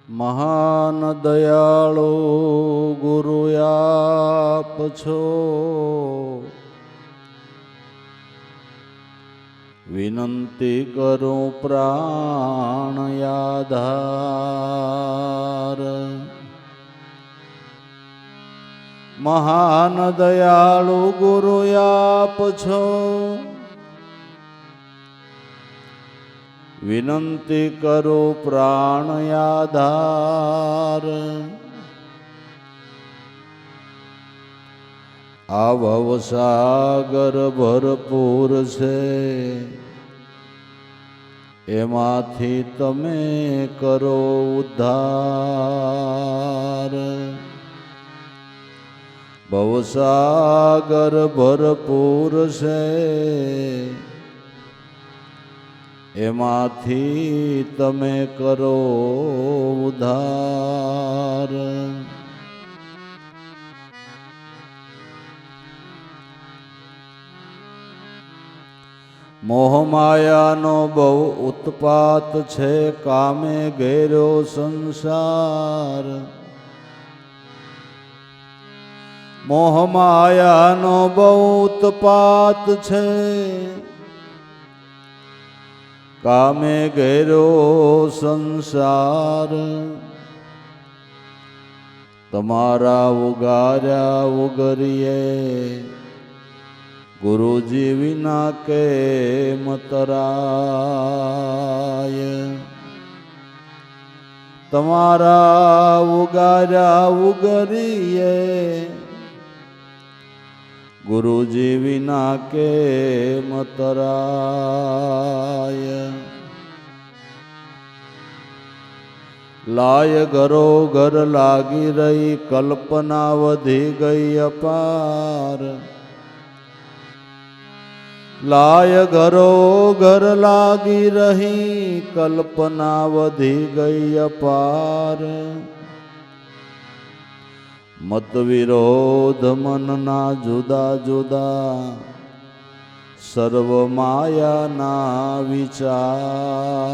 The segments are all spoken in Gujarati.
મહાન દયાળુ ગુરુ આપ છો, વિનંતી કરું પ્રાણ આધાર। મહાન દયાળુ ગુરુ આપ છો, વિનંતી કરો પ્રાણ આધાર। આ ભવસાગર ભરપૂર છે, એમાંથી તમે કરો ઉદ્ધાર। ભવસાગર ભરપૂર છે, એમાંથી તમે કરો ઉદ્ધાર। મોહમાયાનો બહુ ઉત્પાત છે, કામે ઘેર્યો સંસાર। મોહમાયાનો બહુ ઉત્પાત છે, કામે ઘેર્યો સંસાર। તમારા ઉગાર્યા ઉગરીએ ગુરુજી વિના કેમ તરાય। તમારા ઉગાર્યા ઉગરીએ ગુરુજી વિના કેમ તરાય। લાય ઘરો ઘર લાગી રહી, કલ્પના વધી ગઈ અપાર। લાય ઘરો ઘર લાગી રહી, કલ્પના વધી ગઈ અપાર। મત વિરોધ મનના જુદા જુદા, સર્વ માયાના વિચાર।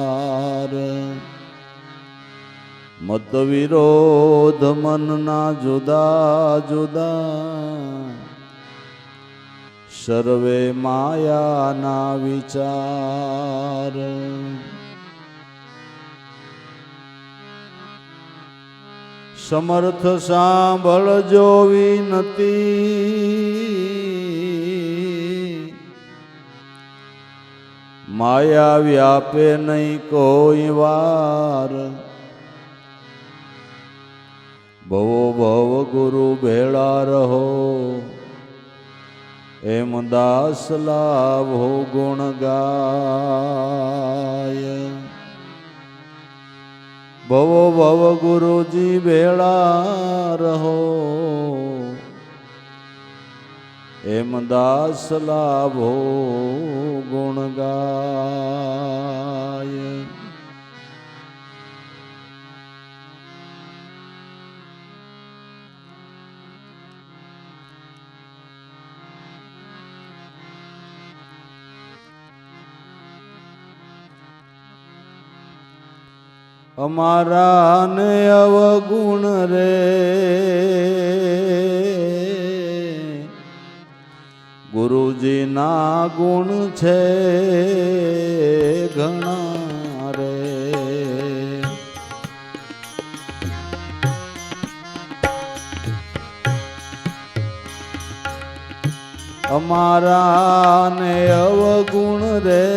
મત વિરોધ મનના જુદા જુદા, સર્વે માયાના વિચાર। સમર્થ સાંભળજો વિનતી, માયા વ્યાપે નહીં કોઈ વાર। ભવો ભવ ગુરુ ભેળા રહો, એમ દાસ લાભો ગુણ ગાય। ભવો ભવ ગુરુજી ભેળા રહો, એમ દાસ લાભો ગુણ ગાય। અમારા ને અવગુણ રે ગુરુજી ના ગુણ છે ઘણા રે। અમારા ને અવગુણ રે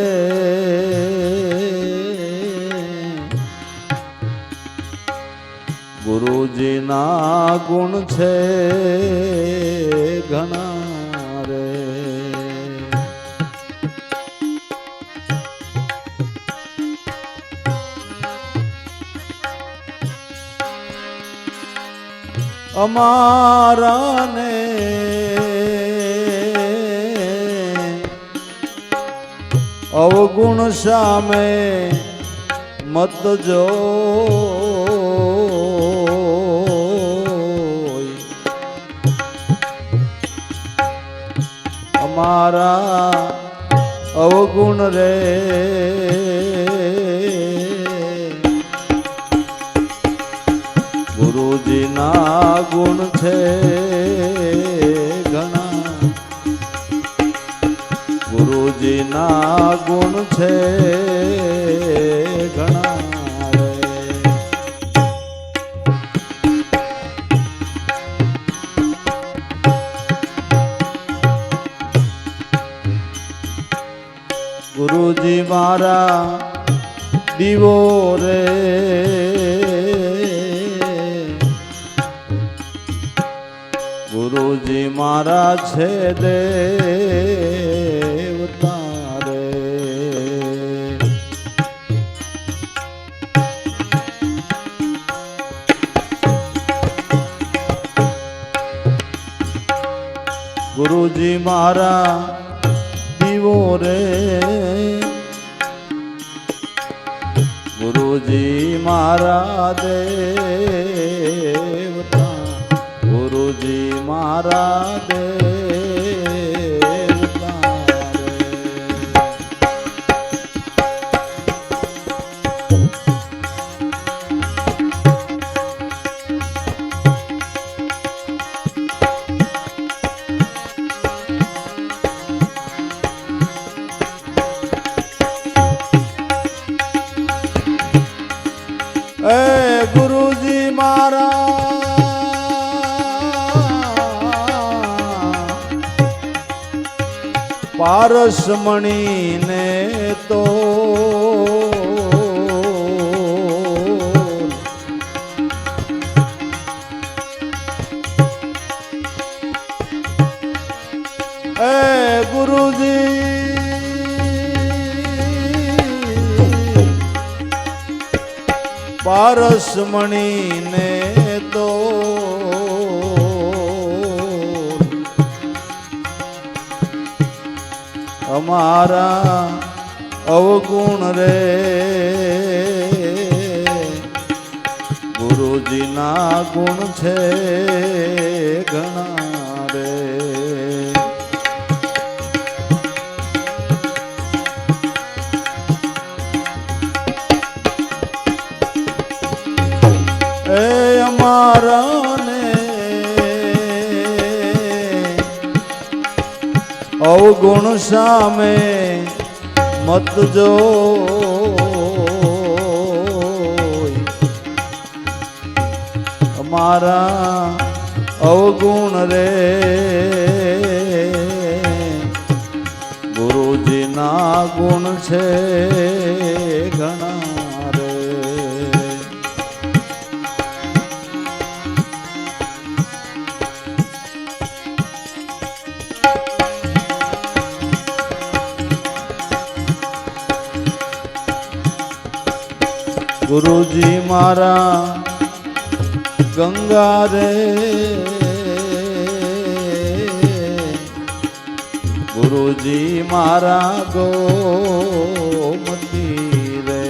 ગુરુજી ના ગુણ છે ઘણા રે। અમારા ને અવગુણ સામે મત જો, અમારા અવગુણ રે ગુણ છે ઘણા, ગુરુજીના ગુણ છે ઘણા રે. ગુરુજી મારા દીવો રે, ગુરુજી મારા છે દેવતા રે. ગુરુજી મારા દીવો રે, ગુરુજી મારા દેવતા, ગુરુજી મારા દેવતા રે. એ ગુરુજી મારા પારસમણીને તો એ ગુરુજી પારસમણીને તો અમારા અવગુણ રે, ગુરુજીના ગુણ છે ઘણા રે. એ અમારા ને અવગુણ સામે મત જો, અમારા અવગુણ રે, ગુરુજીના ગુણ છે ઘણા રે. ગુરુજી મારા ગંગા રે, ગુરુજી મારા ગોમતી રે.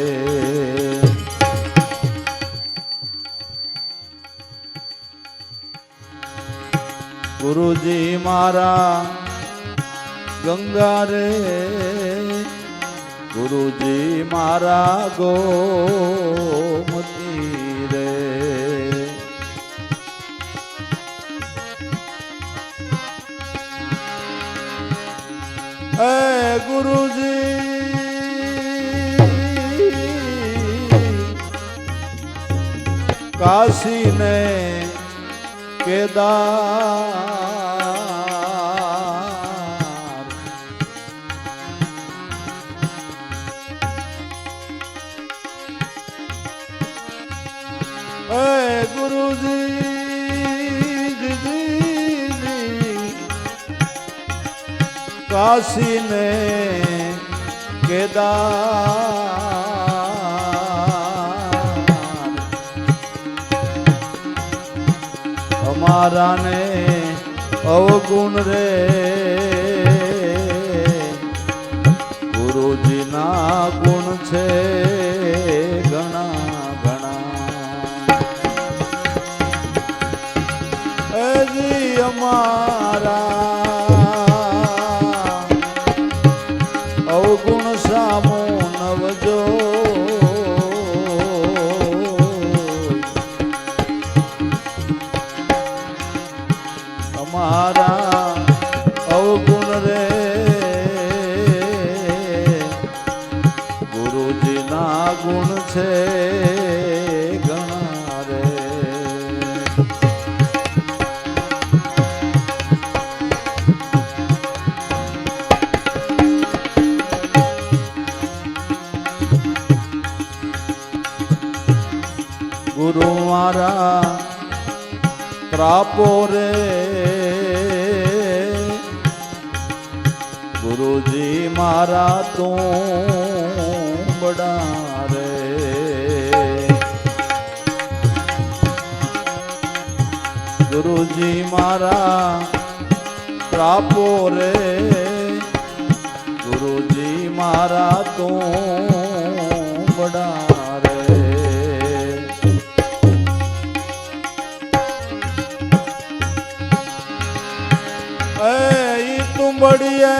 ગુરુજી મારા ગંગા રે, ગુરુજી મારા ગોમતી રે. એ ગુરુજી કાશી ને કેદાર, એ ગુરુજી કાશી ને કેદાર, અમારા ને અવગુણ રે, ગુરુજીના ગુણ છે ઘણા ઘણા. એજી અમારા અવગુણ સામો નવજો, છે ઘણા રે. ગુરુ મારા ત્રાપો રે, ગુરુજી મારા તુંબડા રે. ગુરુજી મારા ત્રાપો રે, ગુરુજી મારા તુંબડા રે. તુંબડીએ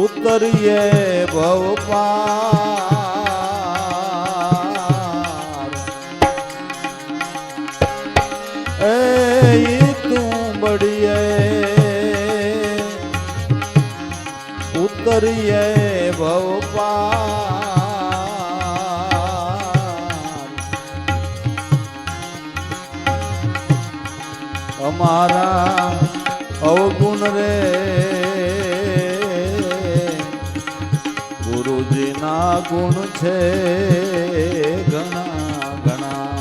ઉતરીએ ભવપાર. એ તુંબડીએ ઉતરીએ ભવપાર. અમારા અવગુણ રે, ગુરુજીના ગુણ છે ઘણા ઘણા.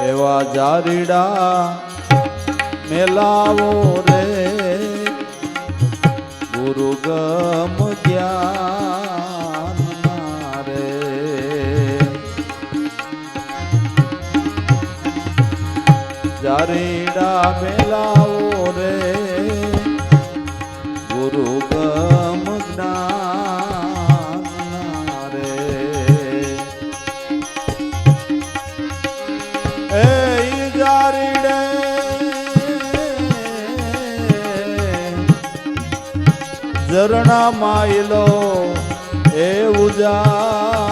એવા જારીડા મેલાવો રે, ગુરુ ગમ જ્ઞાન રે. જારીડા મેલાવો રે, ગુરુ ગમ જ્ઞાન રે. એ જારીડે ઝરણા માયલો એ ઉજાસ.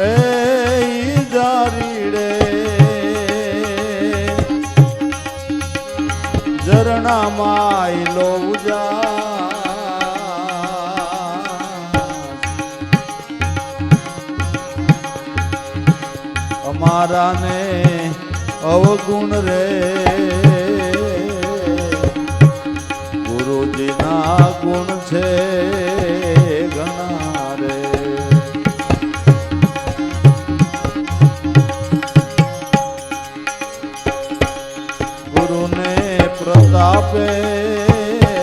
એ જારીડે ઝરણા માયલો ઉજાસ. અમારા ને અવગુણ રે, ગુરુજીના ગુણ છે ઘણા રે. ગુરુને પ્રતાપે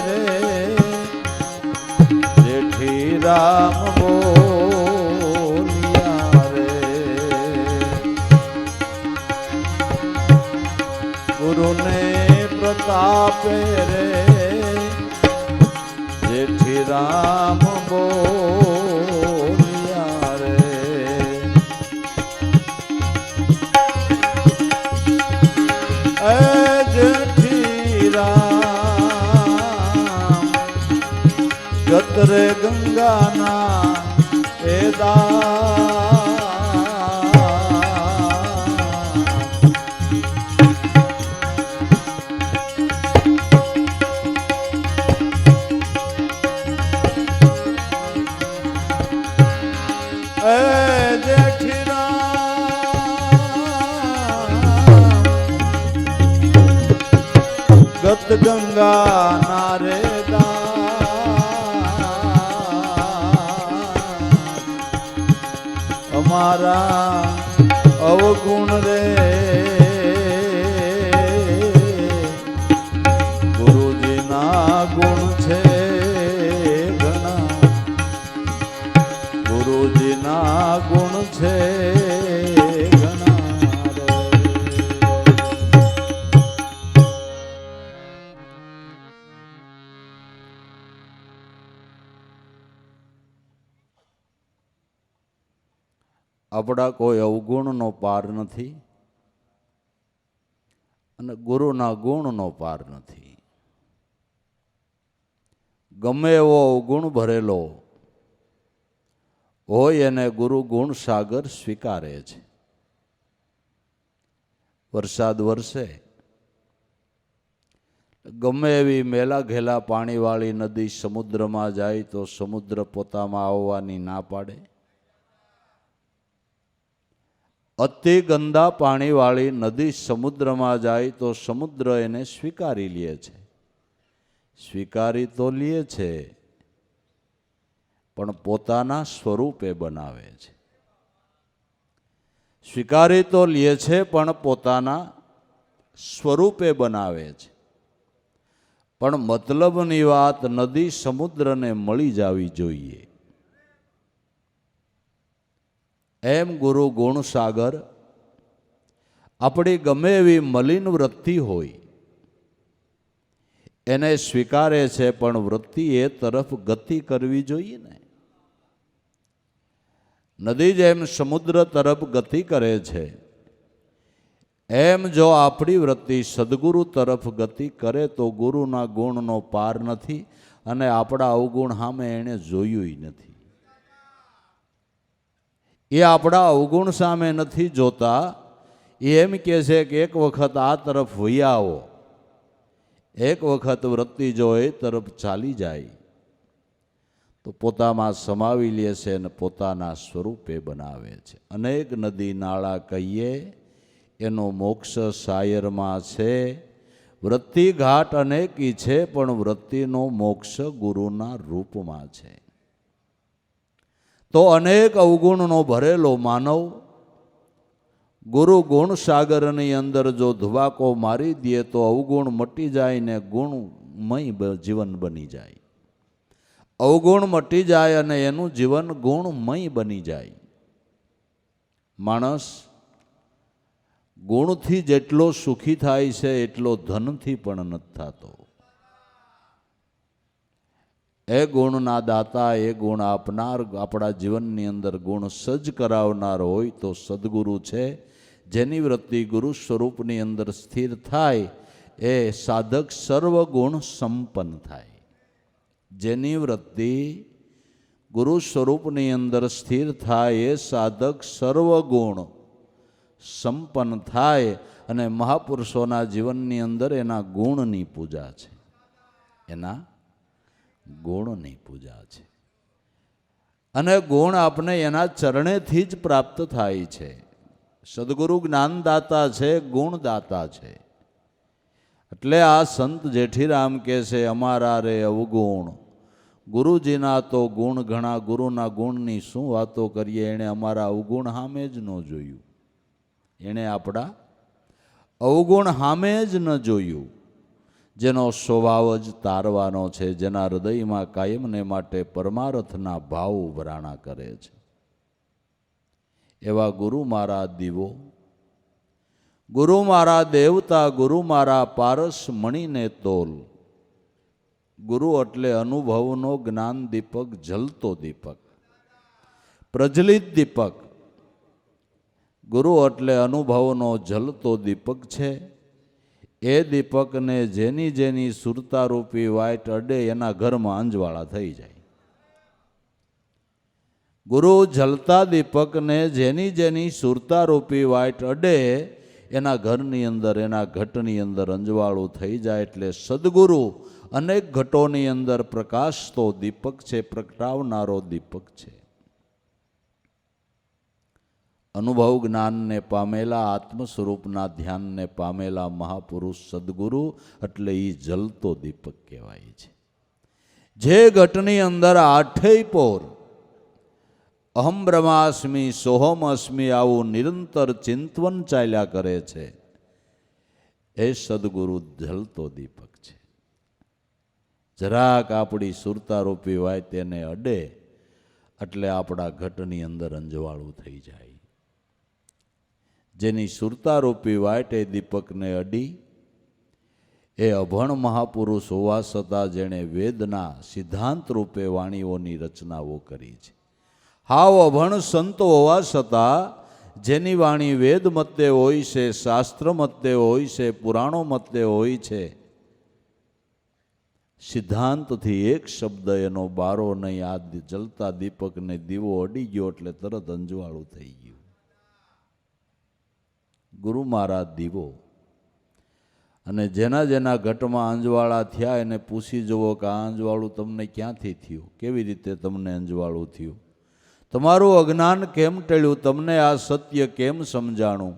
રે, જેઠી રામ બોલિયા રે. ગુરુને પ્રતાપે રે, જેઠી રામ બોલિયા રે. એ જેઠી રામ ગતરે ગંગાના એ દા. ગત ગંગા નારે અમારા અવગુણ રે, ગુરુજીના ગુણ છે ઘણા. ગુરુજીના ગુણ છે ઘણા રે. આપણા કોઈ અવગુણનો પાર નથી અને ગુરુના ગુણનો પાર નથી. ગમે એવો અવગુણ ભરેલો હોય એને ગુરુ ગુણ સાગર સ્વીકારે છે. વરસાદ વરસે, ગમે એવી મેલા ઘેલા પાણીવાળી નદી સમુદ્રમાં જાય તો સમુદ્ર પોતામાં આવવાની ના પાડે. અતિ ગંદા પાણીવાળી નદી સમુદ્રમાં જાય તો સમુદ્ર એને સ્વીકારી લે છે. સ્વીકારી તો લે છે, પણ પોતાના સ્વરૂપે બનાવે છે. સ્વીકારી તો લે છે, પણ પોતાના સ્વરૂપે બનાવે છે. પણ મતલબની વાત નદી સમુદ્રને મળી જવી જોઈએ. એમ ગુરુ ગુણ સાગર આપણી ગમે એવી મલિન વૃત્તિ હોય એને સ્વીકારે છે, પણ વૃત્તિ એ તરફ ગતિ કરવી જોઈએ ને. નદી જેમ સમુદ્ર તરફ ગતિ કરે છે, એમ જો આપણી વૃત્તિ સદગુરુ તરફ ગતિ કરે તો ગુરુના ગુણનો પાર નથી, અને આપણા અવગુણ સામે એણે જોયું નથી. એ આપણા અવગુણ સામે નથી જોતા. એ એમ કહે છે કે એક વખત આ તરફ વહી આવો, એક વખત વૃત્તિ જો એ તરફ ચાલી જાય તો પોતામાં સમાવી લે છે અને પોતાના સ્વરૂપે બનાવે છે. અનેક નદી નાળા કહીએ એનો મોક્ષ શાયરમાં છે. વૃત્તિ ઘાટ અનેકી છે, પણ વૃત્તિનો મોક્ષ ગુરુના રૂપમાં છે. તો અનેક અવગુણનો ભરેલો માનવ ગુરુ ગુણ સાગરની અંદર જો ધુવાકો મારી દે તો અવગુણ મટી જાય ને ગુણમય જીવન બની જાય. અવગુણ મટી જાય અને એનું જીવન ગુણમય બની જાય. માણસ ગુણથી જેટલો સુખી થાય છે એટલો ધનથી પણ નથી થતો. એ ગુણના દાતા, એ ગુણ આપનાર, આપણા જીવનની અંદર ગુણ સજ્જ કરાવનાર હોય તો સદગુરુ છે. જેની વૃત્તિ ગુરુ સ્વરૂપની અંદર સ્થિર થાય એ સાધક સર્વગુણ સંપન્ન થાય. જેની વૃત્તિ ગુરુ સ્વરૂપની અંદર સ્થિર થાય એ સાધક સર્વગુણ સંપન્ન થાય. અને મહાપુરુષોના જીવનની અંદર એના ગુણની પૂજા છે, એના ગુણની પૂજા છે. અને ગુણ આપને એના ચરણેથી જ પ્રાપ્ત થાય છે. સદગુરુ જ્ઞાનદાતા છે, ગુણદાતા છે. એટલે આ સંત જેઠીરામ કહે છે, અમારા રે અવગુણ ગુરુજીના તો ગુણ ઘણા, ગુરુના ગુણની શું વાતો કરીએ. એણે અમારા અવગુણ સામે જ ન જોયું, એણે આપણા અવગુણ સામે જ ન જોયું. જેનો સ્વભાવ જ તારવાનો છે, જેના હૃદયમાં કાયમને માટે પરમાર્થના ભાવ ઉભરાણા કરે છે. એવા ગુરુ મારા દીવો, ગુરુ મારા દેવતા, ગુરુ મારા પારસ મણીને તોલ. ગુરુ એટલે અનુભવનો જ્ઞાન દીપક, જલતો દીપક, પ્રજ્વલિત દીપક. ગુરુ એટલે અનુભવનો જલતો દીપક છે. એ દીપકને જેની જેની સુરતારૂપી વાઇટ અડે એના ઘરમાં અંજવાળા થઈ જાય. ગુરુ જલતા દીપકને જેની જેની સુરતારૂપી વાઇટ અડે એના ઘરની અંદર, એના ઘટની અંદર અંજવાળું થઈ જાય. એટલે સદગુરુ અનેક ઘટોની અંદર પ્રકાશતો દીપક છે, પ્રગટાવનારો દીપક છે. અનુભવ જ્ઞાનને પામેલા, આત્મ સ્વરૂપના ધ્યાનને પામેલા મહાપુરુષ સદગુરુ એટલે એ જલતો દીપક કહેવાય છે. જે ઘટની અંદર આઠેય પોર અહમ બ્રહ્માસ્મિ સોહમ અસ્મિ આવું નિરંતર ચિંતવન ચાલ્યા કરે છે, એ સદગુરુ જલતો દીપક છે. જરાક આપણી સુરતારૂપી હોય તેને અડે એટલે આપણા ઘટની અંદર અંજવાળું થઈ જાય. જેની સુરતારૂપી વાટ એ દીપકને અડી એ અભણ મહાપુરુષ હોવા છતાં જેણે વેદના સિદ્ધાંત રૂપે વાણીઓની રચનાઓ કરી છે. હાવ અભણ સંત હોવા છતાં જેની વાણી વેદ મતે હોય છે, શાસ્ત્ર મતે હોય છે, પુરાણો મતે હોય છે, સિદ્ધાંતથી એક શબ્દ એનો બારો નહીં. આ જલતા દીપકને દીવો અડી ગયો એટલે તરત અંજવાળું થઈ ગયું. ગુરુ મહારાજ દીવો. અને જેના જેના ઘટમાં અંજવાળા થયા એને પૂછી જુઓ કે આ અંજવાળું તમને ક્યાંથી થયું, કેવી રીતે તમને અંજવાળું થયું, તમારું અજ્ઞાન કેમ ટળ્યું, તમને આ સત્ય કેમ સમજાણું.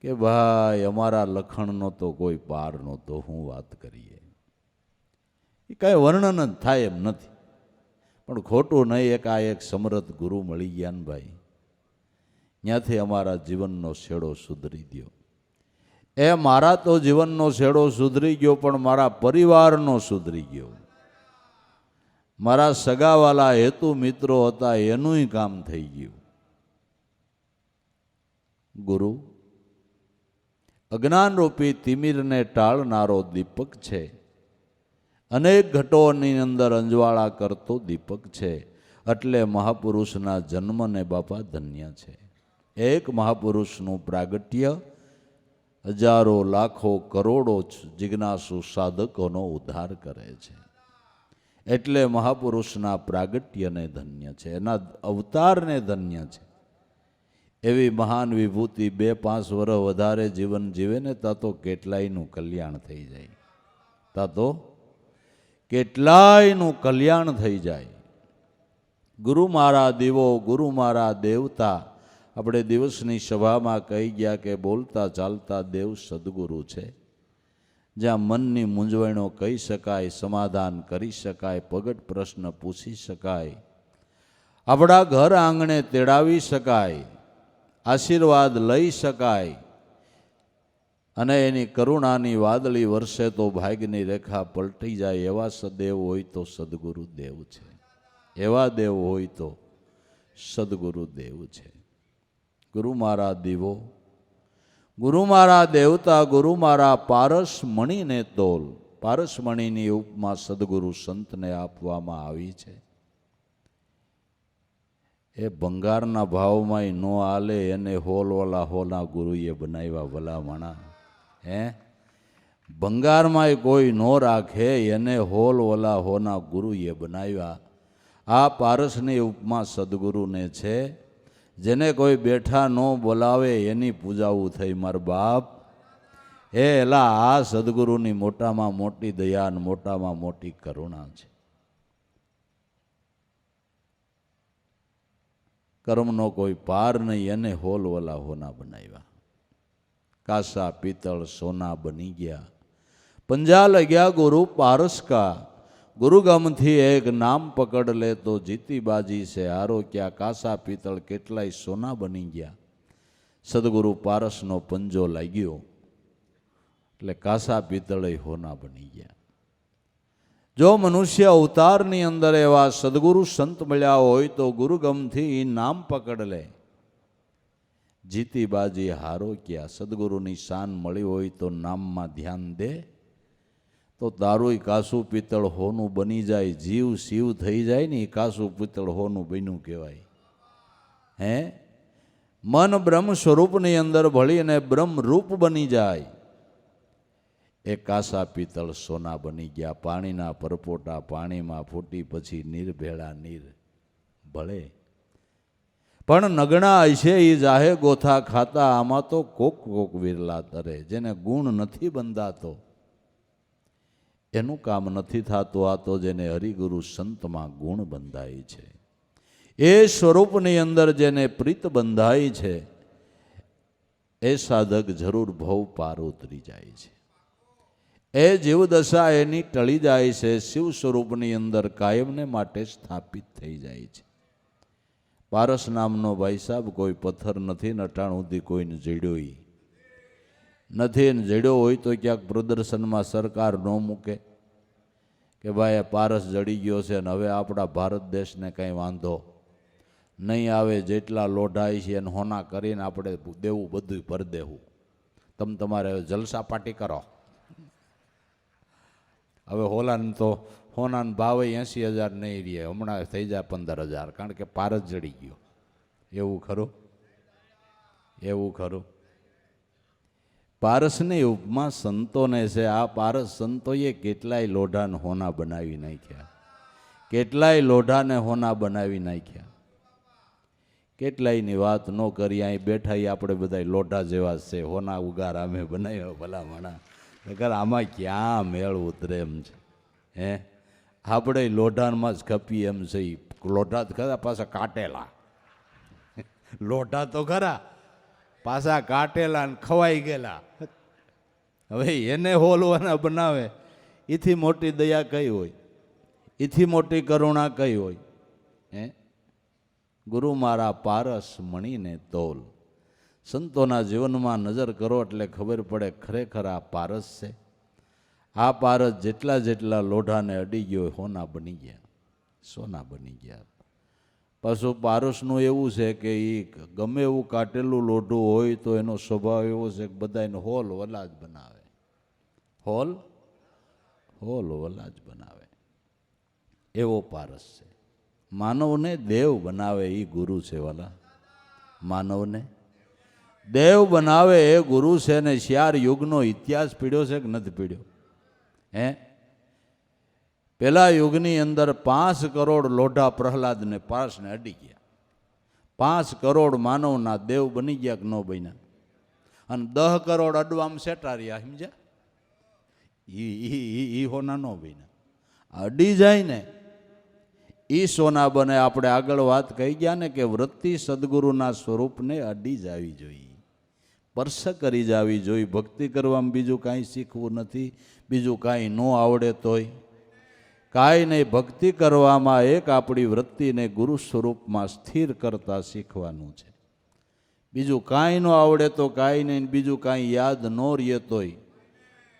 કે ભાઈ અમારા લખણનો તો કોઈ પાર નહોતો, હું વાત કરીએ. એ કાંઈ વર્ણન જ થાય એમ નથી. પણ ખોટું નહીં, એક સમરથ ગુરુ મળી ગયા ને ભાઈ, ત્યાંથી અમારા જીવનનો શેડો સુધરી ગયો. એ મારા તો જીવનનો શેડો સુધરી ગયો, પણ મારા પરિવારનો સુધરી ગયો. મારા સગાવાલા હેતુ મિત્રો હતા એનુંય કામ થઈ ગયું. ગુરુ અજ્ઞાનરૂપી તિમિરને ટાળનારો દીપક છે. અનેક ઘટોની અંદર અંજવાળા કરતો દીપક છે. એટલે મહાપુરુષના જન્મને બાપા ધન્ય છે. એક મહાપુરુષનું પ્રાગટ્ય હજારો લાખો કરોડો જિજ્ઞાસુ સાધકોનો ઉદ્ધાર કરે છે. એટલે મહાપુરુષના પ્રાગટ્યને ધન્ય છે, એના અવતારને ધન્ય છે. એવી મહાન વિભૂતિ 2-5 વર્ષ વધારે જીવન જીવે ને તા તો કેટલાયનું કલ્યાણ થઈ જાય. તા તો કેટલાયનું કલ્યાણ થઈ જાય. ગુરુ મારા દીવો, ગુરુ મારા દેવતા. આપણે દિવસની સભામાં કહી ગયા કે બોલતા ચાલતા દેવ સદગુરુ છે. જ્યાં મનની મૂંઝવણો કહી શકાય, સમાધાન કરી શકાય, પ્રગટ પ્રશ્ન પૂછી શકાય, આપણા ઘર આંગણે તેડાવી શકાય, આશીર્વાદ લઈ શકાય, અને એની કરુણાની વાદળી વરસે તો ભાગ્યની રેખા પલટી જાય. એવા સદેવ હોય તો સદગુરુ દેવ છે. એવા દેવ હોય તો સદગુરુ દેવ છે. ગુરુ મારા દીવો, ગુરુ મારા દેવતા, ગુરુ મારા પારસમણીને તોલ. પારસમણીની ઉપમા સદગુરુ સંતને આપવામાં આવી છે. એ ભંગારના ભાવમાં ન આલે એને હોલવાલા હોના ગુરુએ બનાવ્યા ભલામણા. ભંગારમાં કોઈ ન રાખે એને હોલવાલા હોના ગુરુએ બનાવ્યા. આ પારસની ઉપમા સદગુરુને છે. જેને કોઈ બેઠા ન બોલાવે એની પૂજાવું થઈ માર બાપ. એલા આ સદગુરુની મોટામાં મોટી દયા અને મોટામાં મોટી કરુણા છે. કર્મનો કોઈ પાર નહીં, એને હોલવલા હોના બનાવ્યા. કાસા પિત્તળ સોના બની ગયા. પંજા લગ્યા ગુરુ પારસ કા. ગુરુગમથી એક નામ પકડ લે તો જીતી બાજી છે હારો ક્યાં. કાસા પિત્તળ કેટલાય સોના બની ગયા. સદગુરુ પારસનો પંજો લાગ્યો એટલે કાસા પિત્તળ હોના બની ગયા. જો મનુષ્ય અવતારની અંદર એવા સદગુરુ સંત મળ્યા હોય તો ગુરુગમથી નામ પકડ લે, જીતી બાજી હારો ક્યાં. સદગુરુની શાન મળી હોય તો નામમાં ધ્યાન દે તો તારું કાસું પિત્તળ હોનું બની જાય. જીવ શિવ થઈ જાય ને એ કાસું પિત્તળ હોનું બન્યું કહેવાય. મન બ્રહ્મ સ્વરૂપની અંદર ભળીને બ્રહ્મ રૂપ બની જાય. એ કાસા પિત્તળ સોના બની ગયા. પાણીના પરપોટા પાણીમાં ફૂટી પછી નીર ભેળા નીર ભળે. પણ નગણા હશે એ જાહે ગોથા ખાતા. આમાં તો કોક કોક વિરલા તરે. જેને ગુણ નથી બંધાતો એનું કામ નથી થતું. આ તો જેને હરિગુરુ સંતમાં ગુણ બંધાય છે, એ સ્વરૂપની અંદર જેને પ્રીત બંધાય છે, એ સાધક જરૂર ભવ પાર ઉતરી જાય છે. એ જીવદશા એની ટળી જાય છે. શિવ સ્વરૂપની અંદર કાયમને માટે સ્થાપિત થઈ જાય છે. પારસ નામનો ભાઈ સાહેબ કોઈ પથ્થર નથી, નટાણ સુધી કોઈને જડ્યો નથી. ને જડ્યો હોય તો ક્યાંક પ્રદર્શનમાં સરકાર ન મૂકે કે ભાઈ પારસ જડી ગયો છે ને હવે આપણા ભારત દેશને કંઈ વાંધો નહીં આવે. જેટલા લોઢાય છે એને હોના કરીને આપણે દેવું બધું ભરી દેવું. તમે તમારે જલસા પાર્ટી કરો. હવે હોનાનો ભાવ 80,000 નહીં રહે, હમણાં થઈ જાય 15,000, કારણ કે પારસ જડી ગયો. એવું ખરું? એવું ખરું? પારસની ઉપમા સંતોને છે. આ પારસ સંતોએ કેટલાય લોઢાને હોના બનાવી નાખ્યા, કેટલાય લોઢાને હોના બનાવી નાખ્યા. કેટલાયની વાત ન કરી, અહીં બેઠા આપણે બધા લોઢા જેવા છે, હોના ઉગાર અમે બનાવ્યા ભલામણા. નકર આમાં ક્યાં મેળ ઉતરે એમ છે. હે, આપણે લોઢામાં જ ખપીએ એમ છે. લોઢા ખરા, પાછા કાટેલા. લોઢા તો ખરા, પાછા કાટેલા ને ખવાઈ ગયેલા. હવે એને હોલવાના બનાવે, એથી મોટી દયા કઈ હોય, એથી મોટી કરુણા કઈ હોય. હે, ગુરુ મારા પારસ મણીને તોલ. સંતોના જીવનમાં નજર કરો એટલે ખબર પડે ખરેખર આ પારસ છે. આ પારસ જેટલા જેટલા લોઢાને અડી ગયો હોના બની ગયા, સોના બની ગયા. પાછું પારસનું એવું છે કે એ ગમે એવું કાટેલું લોઢું હોય તો એનો સ્વભાવ એવો છે કે બધાને હોલ વલા જ બનાવે, હોલ વલા જ બનાવે, એવો પારસ છે. માનવને દેવ બનાવે એ ગુરુ છે વાલા. માનવને દેવ બનાવે એ ગુરુ છે. ને 4 યુગનો ઇતિહાસ પીડ્યો છે કે નથી પીડ્યો? હે, પેલા યુગની અંદર 5 કરોડ લોઢા પ્રહલાદને પારસને અડી ગયા. 5 કરોડ માનવના દેવ બની ગયા કે ન બન્યા? અને 10 કરોડ અડવામ સેટા રહ્યા, સમજ્યા? ઈ હોના ન બન્યા. અડી જાય ને ઈ સોના બને. આપણે આગળ વાત કહી ગયા ને કે વૃત્તિ સદગુરુના સ્વરૂપને અડી જાવી જોઈએ, સ્પર્શ કરી જાવી જોઈએ. ભક્તિ કરવામાં બીજું કાંઈ શીખવું નથી, બીજું કાંઈ ન આવડે તોય કાંઈ નહીં. ભક્તિ કરવામાં એક આપણી વૃત્તિને ગુરુ સ્વરૂપમાં સ્થિર કરતા શીખવાનું છે. બીજું કાંઈ ન આવડે તો કાંઈ નહીં, બીજું કાંઈ યાદ ન રહે તોય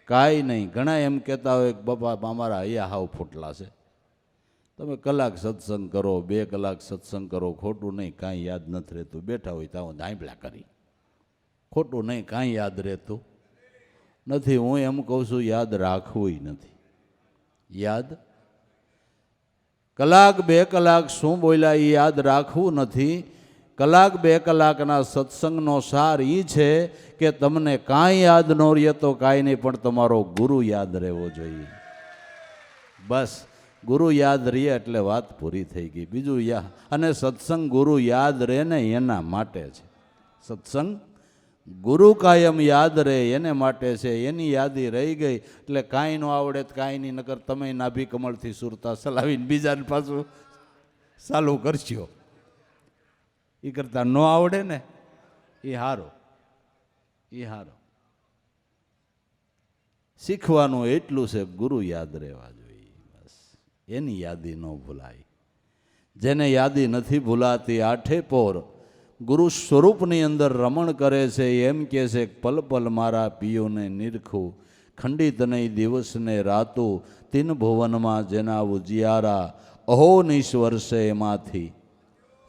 કાંઈ નહીં. ઘણા એમ કહેતા હોય કે બાપા અમારા અહીંયા હાવ ફૂટલા છે, તમે કલાક સત્સંગ કરો, 2 કલાક સત્સંગ કરો, ખોટું નહીં, કાંઈ યાદ નથી રહેતું. બેઠા હોય ત્યાં ધાંભલા કરી, ખોટું નહીં, કાંઈ યાદ રહેતું નથી. હું એમ કહું છું યાદ રાખવું નથી. યાદ કલાક 2 કલાક શું બોલ્યા એ યાદ રાખવું નથી. કલાક 2 કલાકના સત્સંગનો સાર એ છે કે તમને કાંઈ યાદ ન રહે તો કાંઈ નહીં, પણ તમારો ગુરુ યાદ રહેવો જોઈએ. બસ ગુરુ યાદ રહે એટલે વાત પૂરી થઈ ગઈ. બીજું અને સત્સંગ ગુરુ યાદ રહે ને એના માટે છે. સત્સંગ ગુરુ કાયમ યાદ રહે એને માટે છે. એની યાદી રહી ગઈ એટલે કાંઈ ન આવડે તો કાંઈ નહીં, નકર તમે નાભી કમળથી સુરતા સલાવીને બીજાને પાછું ચાલુ કરશો. એ કરતાં ન આવડે ને એ હારો, એ હારો. શીખવાનું એટલું છે, ગુરુ યાદ રહેવા જોઈએ. બસ એની યાદી ન ભૂલાય. જેને યાદી નથી ભૂલાતી, 8 પોર ગુરુ સ્વરૂપની અંદર રમણ કરે છે. એમ કહે છે પલ પલ મારા પિયોને નિરખું, ખંડિત નહીં દિવસને રાતું, 3 ભુવનમાં જેના ઉજિયારા, અહો નિશ્વરસે એમાંથી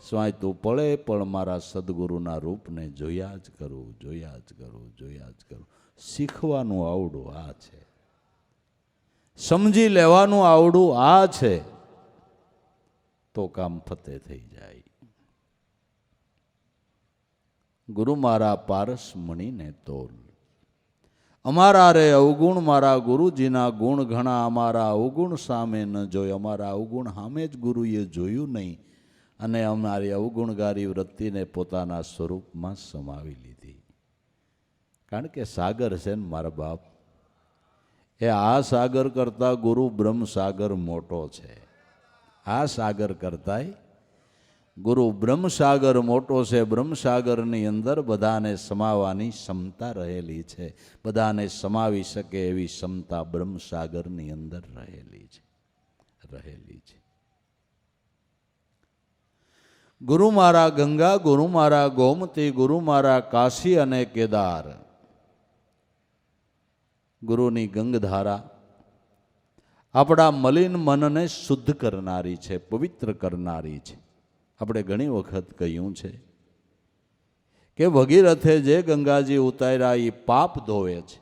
સ્વાય તું પળે પણ મારા સદગુરુના રૂપને જોયા જ કરું, જોયા જ કરું, જોયા જ કરું. શીખવાનું આવડું આ છે, સમજી લેવાનું આવડું આ છે, તો કામ ફતે થઈ જાય. ગુરુ મારા પારસ મણીને તોલ. અમારા રે અવગુણ મારા ગુરુજીના ગુણ ઘણા, અમારા અવગુણ સામે ન જોઈ. અમારા અવગુણ સામે જ ગુરુએ જોયું નહીં અને અમારી અવગુણગારી વૃત્તિને પોતાના સ્વરૂપમાં સમાવી લીધી. કારણ કે સાગર છે ને મારા બાપ, એ આ સાગર કરતાં ગુરુ બ્રહ્મ સાગર મોટો છે. આ સાગર કરતાંય ગુરુ બ્રહ્મસાગર મોટો છે. બ્રહ્મસાગરની અંદર બધાને સમાવવાની ક્ષમતા રહેલી છે. બધાને સમાવી શકે એવી ક્ષમતા બ્રહ્મસાગરની અંદર રહેલી છે. ગુરુ મારા ગંગા, ગુરુ મારા ગોમતી, ગુરુ મારા કાશી અને કેદાર. ગુરુની ગંગધારા આપણા મલિન મનને શુદ્ધ કરનારી છે, પવિત્ર કરનારી છે. આપણે ઘણી વખત કહ્યું છે કે ભગીરથે જે ગંગાજી ઉતાર્યા એ પાપ ધોવે છે,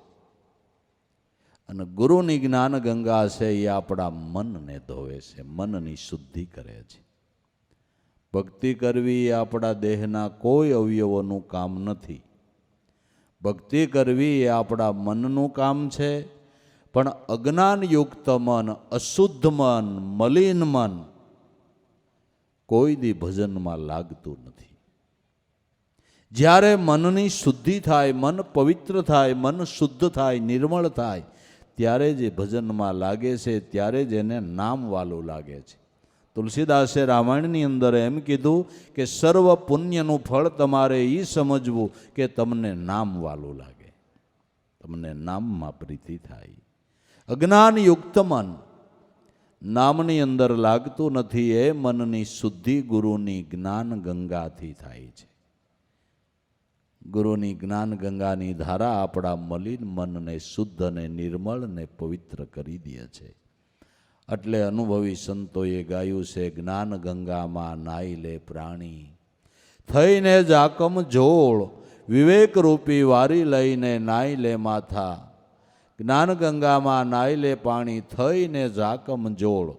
અને ગુરુની જ્ઞાન ગંગા છે એ આપણા મનને ધોવે છે, મનની શુદ્ધિ કરે છે. ભક્તિ કરવી એ આપણા દેહના કોઈ અવયવોનું કામ નથી. ભક્તિ કરવી એ આપણા મનનું કામ છે, પણ અજ્ઞાનયુક્ત મન, અશુદ્ધ મન, મલિન મન કોઈ દી ભજનમાં લાગતું નથી. જ્યારે મનની શુદ્ધિ થાય, મન પવિત્ર થાય, મન શુદ્ધ થાય, નિર્મળ થાય, ત્યારે જે ભજનમાં લાગે છે, ત્યારે જ એને નામ વાલું લાગે છે. તુલસીદાસે રામાયણની અંદર એમ કીધું કે સર્વ પુણ્યનું ફળ તમારે એ સમજવું કે તમને નામ વાલું લાગે, તમને નામમાં પ્રીતિ થાય. અજ્ઞાનયુક્ત મન નામની અંદર લાગતું નથી. એ મનની શુદ્ધિ ગુરુની જ્ઞાન ગંગાથી થાય છે. ગુરુની જ્ઞાન ગંગાની ધારા આપણા મલિન મનને શુદ્ધ અને નિર્મળ ને પવિત્ર કરી દે છે. એટલે અનુભવી સંતોએ ગાયું છે, જ્ઞાન ગંગામાં નાઈ લે પ્રાણી, થઈને જાકમ જોળ, વિવેક રૂપી વારી લઈને નાઈ લે માથા. જ્ઞાન ગંગામાં નાઈ લે પાણી, થઈને જાકમ જોળ.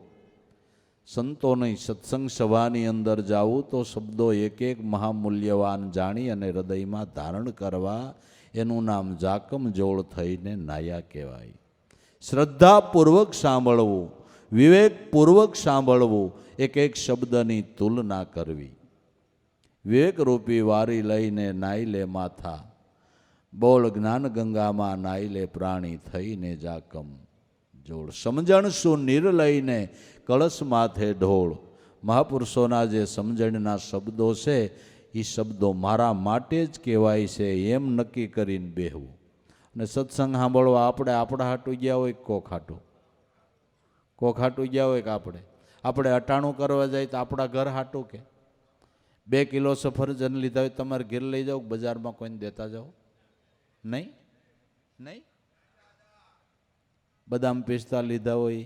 સંતોની સત્સંગ સભાની અંદર જાવું તો શબ્દો એક એક મહામૂલ્યવાન જાણી અને હૃદયમાં ધારણ કરવા, એનું નામ જાકમ જોળ થઈને નાયા કહેવાય. શ્રદ્ધાપૂર્વક સાંભળવું, વિવેકપૂર્વક સાંભળવું, એક એક શબ્દની તુલના કરવી. વિવેકરૂપી વારી લઈને નાઈ લે માથા, બોલ જ્ઞાન ગંગામાં નાઈ લે પ્રાણી, થઈને જાકમ જોડ. સમજણ શું નીર લઈને કળશ માથે ઢોળ. મહાપુરુષોના જે સમજણના શબ્દો છે એ શબ્દો મારા માટે જ કહેવાય છે એમ નક્કી કરીને બેહવું. અને સત્સંગ સાંભળવા આપણે આપણા હાટું ગયા હોય, કોક હાટું ગયા હોય કે આપણે અટાણું કરવા જાય તો આપણા ઘર હાટું કે 2 કિલો સફરજન લીધા હોય તમારે ઘેર લઈ જાઓ, બજારમાં કોઈને દેતા જાઓ? નહીં. બદામ પિસ્તા લીધા હોય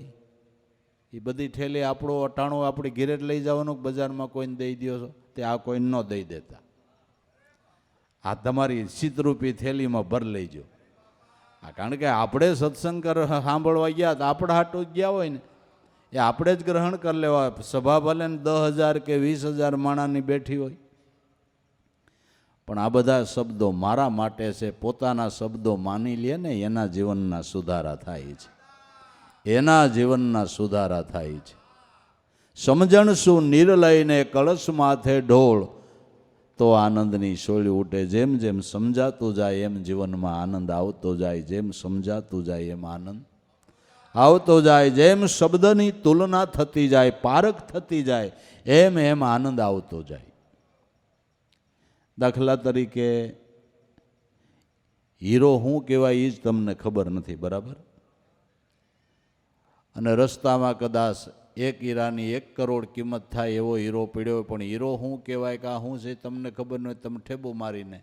એ બધી ઠેલી આપણો અટાણું આપણે ઘેરે જ લઈ જવાનું, બજારમાં કોઈને દઈ દો છો તે આ કોઈને ન દઈ દેતા. આ તમારી શીતરૂપી થેલીમાં ભર લઈજો. કારણ કે આપણે સત્સંગ સાંભળવા ગયા તો આપણા હાટું જ ગયા હોય ને, એ આપણે જ ગ્રહણ કરી લેવા. સભા ભલે ને 10,000 કે 20,000 માણાની બેઠી હોય, પણ આ બધા શબ્દો મારા માટે છે. પોતાના શબ્દો માની લે ને એના જીવનના સુધારા થાય છે, એના જીવનના સુધારા થાય છે. સમજણ શું નીર લઈને કળશ માથે ઢોળ, તો આનંદની શોળી ઉઠે. જેમ જેમ સમજાતું જાય એમ જીવનમાં આનંદ આવતો જાય, જેમ સમજાતું જાય એમ આનંદ આવતો જાય, જેમ શબ્દની તુલના થતી જાય, પારખ થતી જાય, એમ એમ આનંદ આવતો જાય. દાખલા તરીકે હીરો શું કહેવાય એ જ તમને ખબર નથી, બરાબર? અને રસ્તામાં કદાચ 1 હીરાની 1 કરોડ કિંમત થાય એવો હીરો પીડ્યો હોય, પણ હીરો શું કહેવાય કે આ શું છે તમને ખબર ન હોય, તમે ઠેબુ મારીને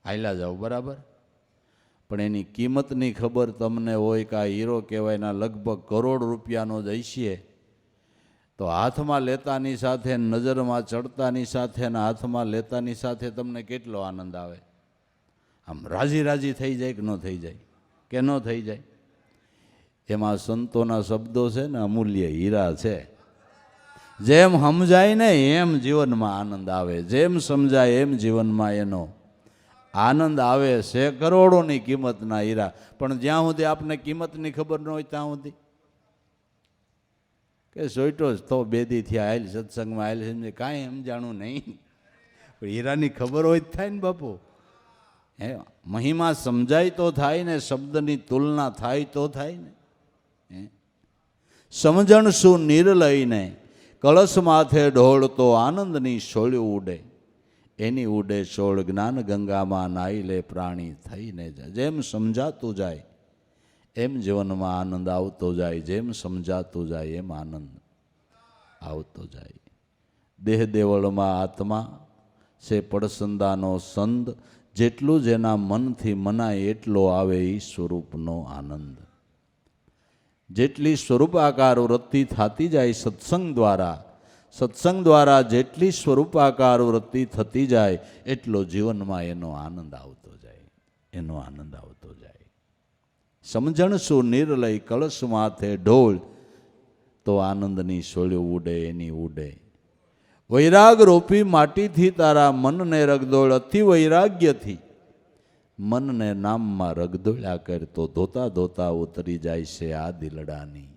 હાલ્યા જાઓ, બરાબર? પણ એની કિંમતની ખબર તમને હોય કે આ હીરો કહેવાયના લગભગ કરોડ રૂપિયાનો જ હશે, તો હાથમાં લેતાની સાથે, નજરમાં ચડતાની સાથે અને હાથમાં લેતાની સાથે તમને કેટલો આનંદ આવે? આમ રાજી રાજી થઈ જાય કે ન થઈ જાય? કે ન થઈ જાય? એમાં સંતોના શબ્દો છે ને અમૂલ્ય હીરા છે. જેમ સમજાય ને એમ જીવનમાં આનંદ આવે, જેમ સમજાય એમ જીવનમાં એનો આનંદ આવે છે. કરોડોની કિંમતના હીરા, પણ જ્યાં સુધી આપને કિંમતની ખબર ન હોય ત્યાં સુધી કે સોઈટો જ તો બેદીથી આવેલ સત્સંગમાં આવેલ સમજે, કાંઈ એમ જાણું નહીં. પણ હીરાની ખબર હોય જ થાય ને બાપુ. હે, મહિમા સમજાય તો થાય ને, શબ્દની તુલના થાય તો થાય ને. સમજણ શું નીર લઈને કળશ માથે ઢોળ, તો આનંદની શોળી ઉડે, એની ઉડે શોળ. જ્ઞાન ગંગામાં નાઈ લે પ્રાણી, થઈને જાય. જેમ સમજાતું જાય એમ જીવનમાં આનંદ આવતો જાય, જેમ સમજાતું જાય એમ આનંદ આવતો જાય. દેહ દેવળમાં આત્મા છે પડસંદાનો સંદ, જેટલું જેના મનથી મનાય એટલો આવે એ સ્વરૂપનો આનંદ. જેટલી સ્વરૂપાકાર વૃત્તિ થતી જાય સત્સંગ દ્વારા જેટલી સ્વરૂપાકાર વૃત્તિ થતી જાય એટલો જીવનમાં એનો આનંદ આવતો જાય, એનો આનંદ આવતો જાય. સમજણ શું નીર લઈ કળશ માથે ઢોળ, તો આનંદની શોળ્યો ઉડે, એની ઉડે. વૈરાગ રૂપી માટીથી તારા મનને રગદોળ, અતિ વૈરાગ્યથી મનને નામમાં રગદોળ્યા કરતો ધોતા ધોતા ઉતરી જાય છે આ દિલડાની.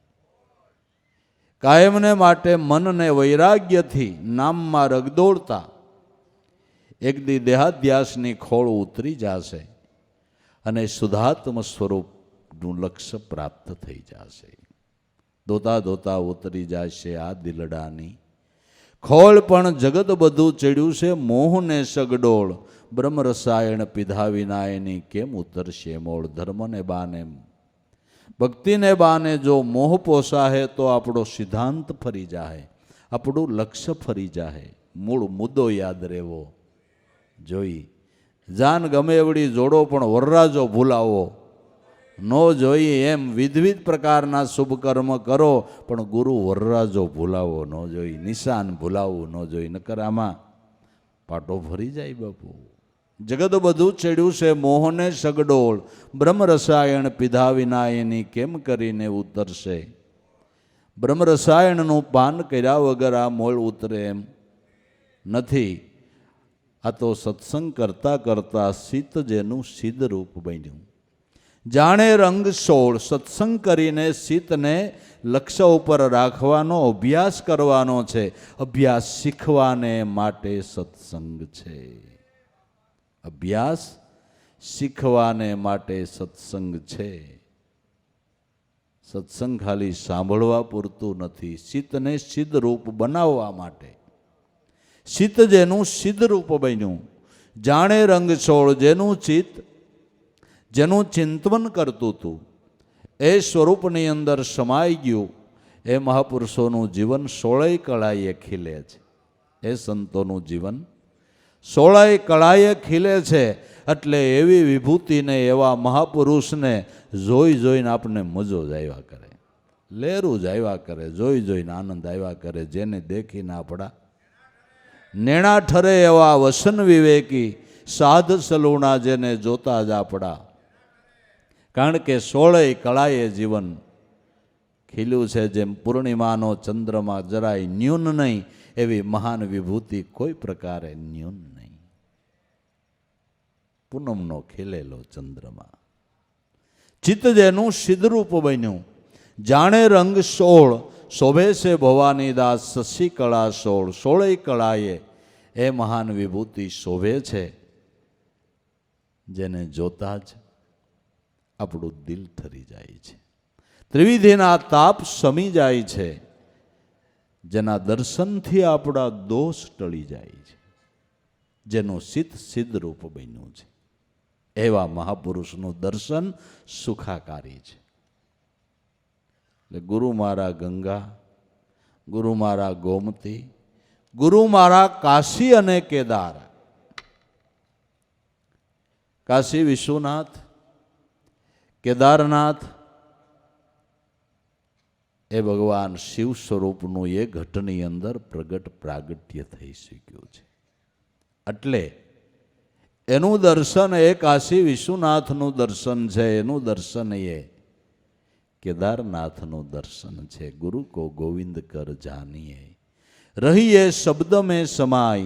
કાયમને માટે મનને વૈરાગ્યથી નામમાં રગદોળતા એક દી દેહાધ્યાસની ખોળ ઉતરી જશે અને શુદ્ધાત્મ સ્વરૂપનું લક્ષ્ય પ્રાપ્ત થઈ જશે. ધોતા ધોતા ઉતરી જશે આ દિલડાની ખોળ પણ જગત બધું ચડ્યું છે મોહને સગડોળ. બ્રહ્મ રસાયણ પીધા વિના એની કેમ ઉતરશે મોળ. ધર્મને બાને ભક્તિને બાને જો મોહ પોસાહે તો આપણો સિદ્ધાંત ફરી જાહે, આપણું લક્ષ્ય ફરી જાહે. મૂળ મુદ્દો યાદ રહેવો જોઈ. જાન ગમે એવડી જોડો પણ વરરાજો ભૂલાવો ન જોઈએ. એમ વિધવિધ પ્રકારના શુભ કર્મ કરો પણ ગુરુ વરરાજો ભૂલાવો ન જોઈ. નિશાન ભૂલાવવું ન જોઈ, નકર આમાં પાટો ફરી જાય બાપુ. જગત બધું ચડ્યું છે મોહને સગડોળ. બ્રહ્મ રસાયણ પીધા વિના એની કેમ કરીને ઉતરશે. બ્રહ્મ રસાયણનું પાન કર્યા વગર આ મોળ ઉતરે એમ નથી. આ તો સત્સંગ કરતા કરતા શીત જેનું સિદ્ધ રૂપ બન્યું. જાણે રંગ સોળ. સત્સંગ કરીને શીતને લક્ષ્ય ઉપર રાખવાનો અભ્યાસ કરવાનો છે. અભ્યાસ શીખવાને માટે સત્સંગ છે. અભ્યાસ શીખવાને માટે સત્સંગ છે. સત્સંગ ખાલી સાંભળવા પૂરતું નથી, શીતને સિદ્ધ રૂપ બનાવવા માટે. શીત જેનું સિદ્ધ રૂપ બન્યું. જાણે રંગ છોડ. જેનું ચિત્ત જેનું ચિંતન કરતું હતું એ સ્વરૂપની અંદર સમાઈ ગયું. એ મહાપુરુષોનું જીવન 16 કળાએ ખીલે છે. એ સંતોનું જીવન 16 કળાએ ખીલે છે. એટલે એવી વિભૂતિને એવા મહાપુરુષને જોઈ જોઈને આપણને મજો જ આવ્યા કરે, લેરું જ આવ્યા કરે, જોઈ જોઈને આનંદ આવ્યા કરે. જેને દેખીને આપણા નેણા ઠરે એવા વસન વિવેકી સાધ સલુણા જેને જોતા જ આપણા. કારણ કે 16 કળાએ જીવન ખીલ્યું છે. જેમ પૂર્ણિમાનો ચંદ્રમાં જરાય ન્યૂન નહીં એવી મહાન વિભૂતિ કોઈ પ્રકારે ન્યૂન નહીં. પૂનમનો ખીલેલો ચંદ્રમા. ચિત્ત જેનું સિદ્ધરૂપ બન્યું. જાણે રંગ 16. શોભે છે ભવાની દાસ શશી કળા 16. 16 કળાએ એ મહાન વિભૂતિ શોભે છે. જેને જોતા જ આપણું દિલ ઠરી જાય છે. ત્રિવિધિના તાપ શમી જાય છે. જેના દર્શનથી આપણા દોષ ટળી જાય છે. જેનું સિદ્ધ સિદ્ધ રૂપ બન્યું છે. એવા મહાપુરુષનું દર્શન સુખાકારી છે. એટલે ગુરુ મારા ગંગા, ગુરુ મારા ગોમતી, ગુરુ મારા કાશી અને કેદાર. કાશી વિશ્વનાથ, કેદારનાથ એ ભગવાન શિવ સ્વરૂપનું એ ઘટની અંદર પ્રગટ પ્રાગટ્ય થઈ શક્યું છે. એટલે એનું દર્શન એ કાશી વિશ્વનાથનું દર્શન છે. એનું દર્શન એ કેદારનાથનું દર્શન છે. ગુરુ કો ગોવિંદ કર જાનીએ, રહીએ શબ્દ में समाय,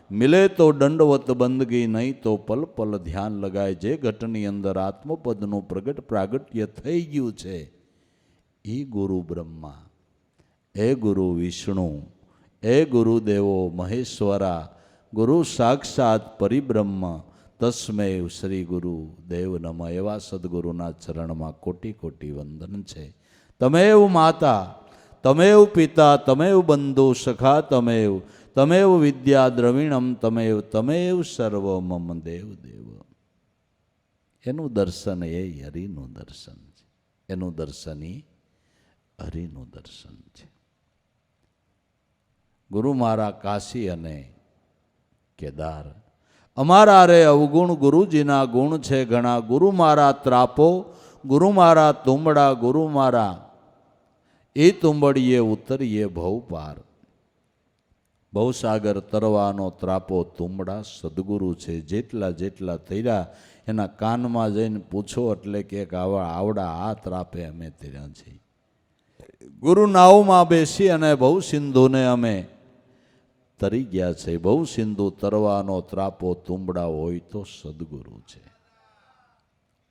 મિલે તો દંડવત બંદગી, નહીં તો પલ પલ ધ્યાન લગાય. જે ઘટની અંદર આત્મપદનું પ્રગટ પ્રાગટ્ય થઈ ગયું છે એ ગુરુ બ્રહ્મા, એ ગુરુ વિષ્ણુ, એ ગુરુદેવો મહેશ્વરા, ગુરુ સાક્ષાત પરિબ્રહ્મ, તસ્મૈ શ્રી ગુરુ દેવ નમઃ. એવા સદગુરુના ચરણમાં કોટી કોટી વંદન છે. તમેવ માતા, તમેવ પિતા, તમેવ બંધુ સખા, તમેવ તમેવ વિદ્યા દ્રવિણમ, તમેવ તમેવ સર્વ મમ દેવ દેવ. એનું દર્શન એ હરિનું દર્શન છે. એનું દર્શન એ હરિનું દર્શન છે. ગુરુ મારા કાશી અને કેદાર. અમારા રે અવગુણ ગુરુજીના ગુણ છે ઘણા. ગુરુ મારા ત્રાપો, ગુરુ મારા તુંબડા, ગુરુ મારા એ તુંબડીએ ઉતરીએ ભવ પાર. ભવસાગર તરવાનો ત્રાપો તુંબડા સદગુરુ છે. જેટલા જેટલા તર્યા એના કાનમાં જઈને પૂછો એટલે કે આવડા આ ત્રાપે અમે તર્યા છીએ. ગુરુ નાવમાં બેસી અને ભવ સિંધુને અમે તરી ગયા છે. ભવ સિંધુ તરવાનો ત્રાપો તુંબડા હોય તો સદગુરુ છે.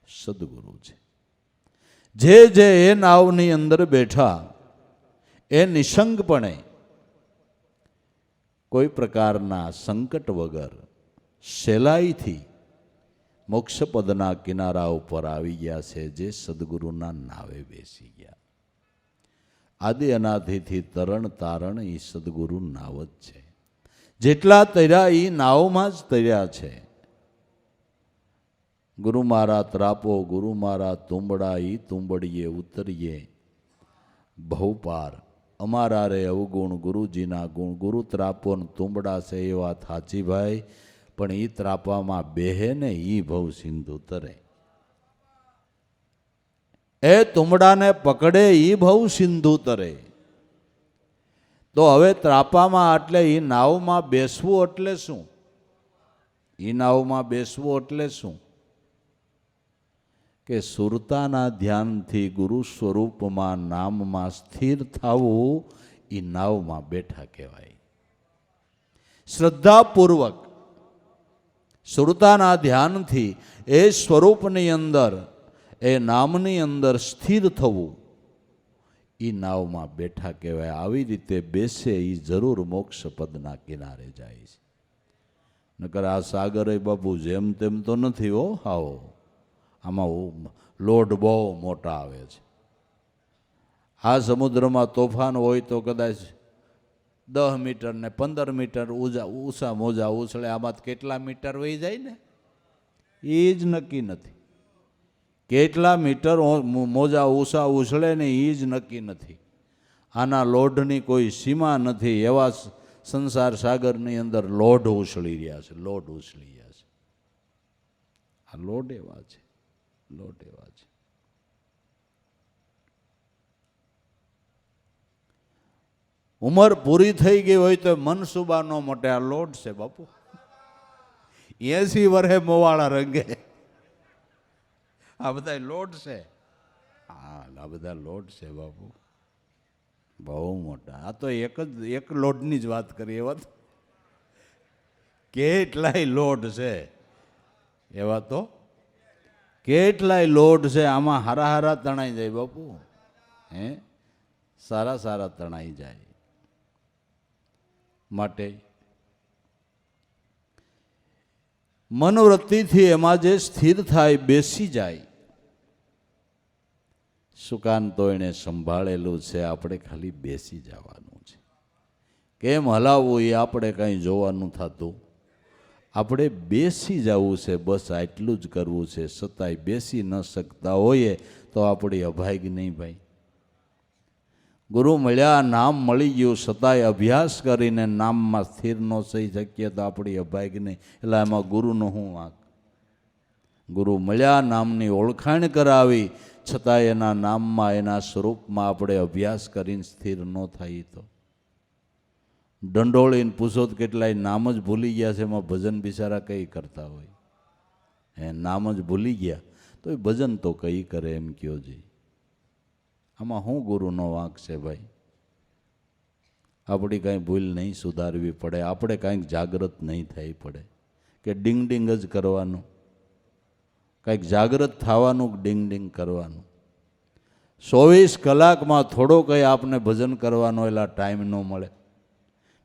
સદગુરુ છે. જે એ નાવની અંદર બેઠા એ નિશંકપણે કોઈ પ્રકારના સંકટ વગર સહેલાઈથી મોક્ષપદના કિનારા ઉપર આવી ગયા છે. જે સદગુરુના નાવે બેસી ગયા. આદિ અનાદિથી તરણ તારણ એ સદગુરુ નાવ જ છે. જેટલા તર્યા એ નાવમાં જ તર્યા છે. ગુરુ મારા ત્રાપો, ગુરુ મારા તુંબડા, ઈ તુંબડીએ ઉતરીએ બહુપાર. અમારા રે અવગુણ ગુરુજીના ગુણ. ગુરુ ત્રાપો ને તુંબડા છે એ વાત સાચી ભાઈ, પણ એ ત્રાપામાં બેહે ને એ ભવ સિંધુ તરે. એ તુંબડાને પકડે એ ભવ સિંધુ તરે. તો હવે ત્રાપામાં એટલે એ નાવમાં બેસવું એટલે શું? એ નાવમાં બેસવું એટલે શું? કે સુરતાના ધ્યાનથી ગુરુ સ્વરૂપમાં નામમાં સ્થિર થવું એ નાવમાં બેઠા કહેવાય. શ્રદ્ધાપૂર્વક સુરતાના ધ્યાનથી એ સ્વરૂપની અંદર એ નામની અંદર સ્થિર થવું એ નાવમાં બેઠા કહેવાય. આવી રીતે બેસે એ જરૂર મોક્ષ પદના કિનારે જાય છે. નકર આ સાગર બાપુ જેમ તેમ તો નથી હો. આવો આમાં લોડ બહુ મોટા આવે છે. આ સમુદ્રમાં તોફાન હોય તો કદાચ 10 મીટર ને 15 મીટર ઊંચા મોજા ઉછળે. આમાં કેટલા મીટર વહી જાય ને એ જ નક્કી નથી. કેટલા મીટર મોજા ઊંચા ઉછળે ને એ જ નક્કી નથી. આના લોઢની કોઈ સીમા નથી. એવા સંસાર સાગરની અંદર લોઢ ઉછળી રહ્યા છે. લોઢ ઉછળી રહ્યા છે. આ લોઢ એવા છે. લોટ એવા છે. ઉંમર પૂરી થઈ ગઈ હોય તો મનસુબા નો મોટે. આ લોટ છે બાપુ. 80 વર્ષે મોવાળા રંગે. આ બધા લોટ છે. હા, આ બધા લોટ છે બાપુ, બહુ મોટા. આ તો એક લોટની જ વાત કરીએ. એવા કેટલાય લોટ છે. એવા તો કેટલાય લોટ છે. આમાં હારા હારા તણાઈ જાય બાપુ. હે, સારા સારા તણાઈ જાય. માટે મનોવૃત્તિથી એમાં જે સ્થિર થાય, બેસી જાય. સુકાન તો એને સંભાળેલું છે. આપણે ખાલી બેસી જવાનું છે. કેમ હલાવવું એ આપણે કાંઈ જોવાનું થતું. આપણે બેસી જવું છે, બસ આટલું જ કરવું છે. છતાંય બેસી ન શકતા હોઈએ તો આપણી અભાગ નહીં ભાઈ. ગુરુ મળ્યા, નામ મળી ગયું, છતાંય અભ્યાસ કરીને નામમાં સ્થિર ન થઈ શકીએ તો આપણી અભાગ નહીં. એટલે એમાં ગુરુનો શું વાંક? ગુરુ મળ્યા, નામની ઓળખાણ કરાવી, છતાંય એના નામમાં એના સ્વરૂપમાં આપણે અભ્યાસ કરીને સ્થિર ન થાય તો દંડોળીને પૂછો તો કેટલાય નામ જ ભૂલી ગયા છે. એમાં ભજન બિચારા કઈ કરતા હોય. નામ જ ભૂલી ગયા તો એ ભજન તો કઈ કરે એમ કયો જી. આમાં શું ગુરુનો વાંક છે ભાઈ? આપણી કાંઈ ભૂલ નહીં સુધારવી પડે. આપણે કાંઈક જાગૃત નહીં થઈ પડે કે ડિંગ ડિંગ જ કરવાનું. કાંઈક જાગૃત થવાનું, ડિંગ ડિંગ કરવાનું. 24 કલાકમાં થોડો કંઈ આપને ભજન કરવાનો એટલા ટાઈમ ન મળે.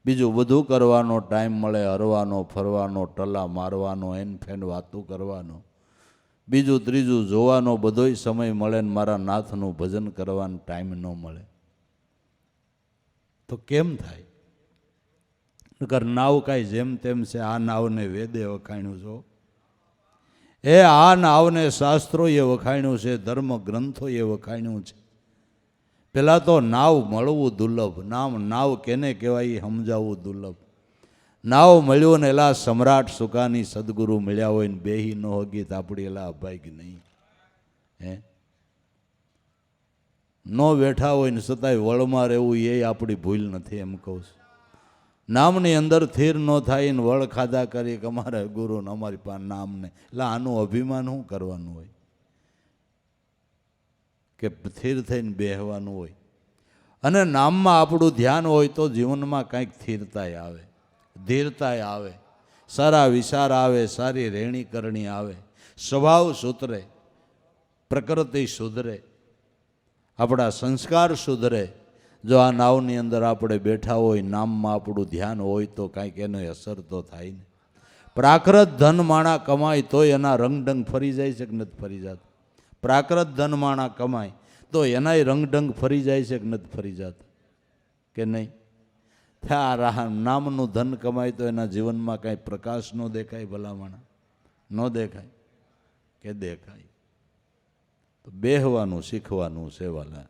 બીજું બધું કરવાનો ટાઈમ મળે. હરવાનો, ફરવાનો, ટલા મારવાનો, એન ફેન વાતું કરવાનો, બીજું ત્રીજું જોવાનો બધોય સમય મળે ને મારા નાથનું ભજન કરવાનો ટાઈમ ન મળે તો કેમ થાય? નકર નાવ કાંઈ જેમ તેમ છે. આ નાવને વેદે વખાણ્યું છો. આ નાવને શાસ્ત્રોએ વખાણ્યું છે, ધર્મ ગ્રંથોએ વખાણ્યું છે. પેલા તો નાવ મળવું દુર્લભ. નાવ કેને કહેવાય એ સમજાવવું દુર્લભ. નાવ મળ્યો ને એલા સમ્રાટ સુકાની સદગુરુ મળ્યા હોય ને બેહી ન હોગી તો આપણી એલા અભાગ નહીં. ન બેઠા હોય ને છતાંય વળમાં રહેવું એ આપણી ભૂલ નથી એમ કહું છું. નામની અંદર સ્થિર ન થાય ને વળ ખાધા કરી કે અમારા ગુરુ ને અમારી પાસે નામને, એટલે આનું અભિમાન શું કરવાનું હોય કે સ્થિર થઈને બેહવાનું હોય. અને નામમાં આપણું ધ્યાન હોય તો જીવનમાં કાંઈક સ્થિરતાય આવે, ધીરતાય આવે, સારા વિચાર આવે, સારી રહેણી કરણી આવે, સ્વભાવ સુધરે. પ્રકૃતિ સુધરે, આપણા સંસ્કાર સુધરે. જો આ નાવની અંદર આપણે બેઠા હોય, નામમાં આપણું ધ્યાન હોય તો કાંઈક એની અસર તો થાય ને. પ્રાકૃત ધન માણા કમાય તોય એના રંગઢંગ ફરી જાય છે કે નથી ફરી જતા? પ્રાકૃત ધન માણા કમાય તો એનાય રંગઢંગ ફરી જાય છે કે નથી ફરી જતા? કે નહીં? આ નામનું ધન કમાય તો એના જીવનમાં કાંઈ પ્રકાશ ન દેખાય? ભલામણા ન દેખાય કે દેખાય? તો બેહવાનું શીખવાનું છે વાલા,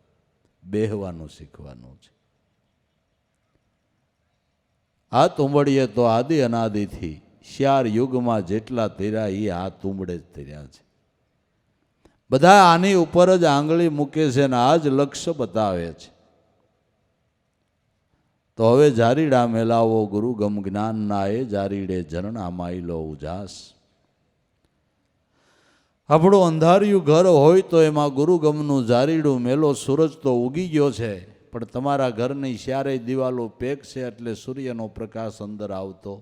બેહવાનું શીખવાનું છે. આ તુંબડીએ તો આદિ અનાદિથી શ્યાર યુગમાં જેટલા તર્યા એ આ તુંબડે જ તર્યા છે. બધા આની ઉપર જ આંગળી મૂકે છે ને આ જ લક્ષ્ય બતાવે છે. તો હવે જારીડા મેલાવો ગુરુગમ જ્ઞાનના, એ જારીડે ઝરણા માયલો ઉજાસ. આપણું અંધાર્યું ઘર હોય તો એમાં ગુરુગમનું જારીડું મેલો. સૂરજ તો ઉગી ગયો છે પણ તમારા ઘરની ચારેય દિવાલો પેક છે એટલે સૂર્યનો પ્રકાશ અંદર આવતો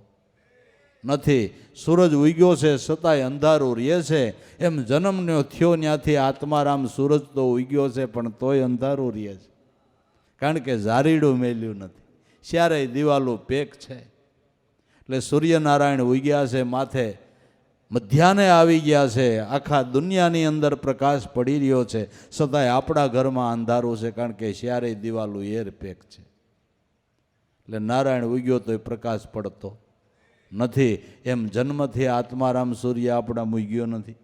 નથી. સૂરજ ઉગ્યો છે છતાંય અંધારું રહે છે. એમ જન્મનો થયો ત્યાંથી આત્મારામ સૂરજ તો ઉગ્યો છે પણ તોય અંધારું રહે છે, કારણ કે જારીડું મેલ્યું નથી. ચારેય દિવાલો પેક છે એટલે સૂર્યનારાયણ ઉગ્યા છે માથે, મધ્યાહને આવી ગયા છે. આખા દુનિયાની અંદર પ્રકાશ પડી રહ્યો છે, છતાંય આપણા ઘરમાં અંધારું છે, કારણ કે ચારેય દિવાલો એર પેક છે. એટલે નારાયણ ઉગ્યો તો એ પ્રકાશ પડતો નથી. એમ જન્મથી આત્મારામ સૂર્ય આપણા મૂગ્યો નથી,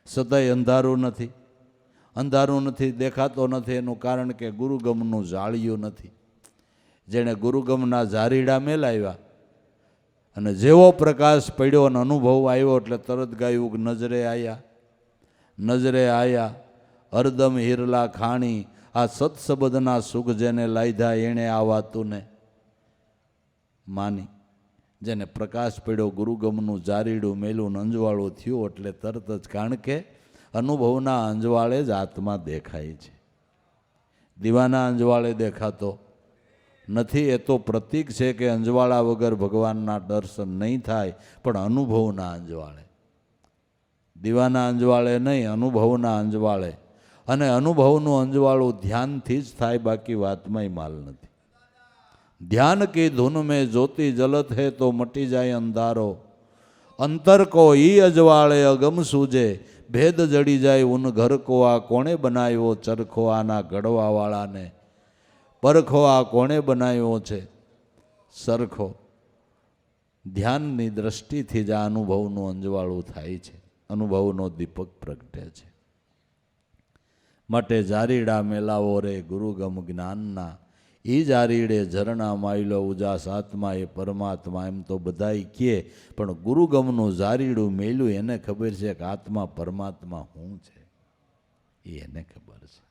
છતાંય અંધારું નથી. અંધારું નથી, દેખાતો નથી. એનું કારણ કે ગુરુગમનું જાળ્યું નથી. જેણે ગુરુગમના જારીડા મેલાવ્યા અને જેવો પ્રકાશ પડ્યો અને અનુભવ આવ્યો એટલે તરત ગાયું નજરે આયા, નજરે આયા હરદમ હિરલા ખાણી. આ સત્સબદના સુખ જેને લાયધા એણે આ વાતુને માની. જેને પ્રકાશ પડ્યો, ગુરુગમનું જારીડું મેલું અંજવાળું થયું એટલે તરત જ, કારણ કે અનુભવના અંજવાળે જ આત્મા દેખાય છે. દીવાના અંજવાળે દેખાતો નથી. એ તો પ્રતીક છે કે અંજવાળા વગર ભગવાનના દર્શન નહીં થાય, પણ અનુભવના અંજવાળે, દીવાના અંજવાળે નહીં, અનુભવના અંજવાળે. અને અનુભવનું અંજવાળું ધ્યાનથી જ થાય, બાકી વાતમાંય માલ નથી. ધ્યાન કી ધૂન મેં જ્યોતિ જલત હે તો મટી જાય અંધારો. અંતર કો ઈ અજવાળે અગમ સૂજે, ભેદ જડી જાય ઉન ઘર કો. આ કોણે બનાવ્યો ચરખો આના ઘડવાવાળાને? પરખો આ કોણે બનાવ્યો છે સરખો? ધ્યાનની દ્રષ્ટિથી જ આ અનુભવનું અંજવાળું થાય છે, અનુભવનો દીપક પ્રગટે છે. માટે જારીડા મેલાવો રે ગુરુગમ જ્ઞાનના, એ જારીડે ઝરણા માયલો ઉજાસ. આત્મા એ પરમાત્મા એમ તો બધાય કહે, પણ ગુરુગમનું જારીડું મેલ્યું એને ખબર છે કે આત્મા પરમાત્મા શું છે, એ એને ખબર છે.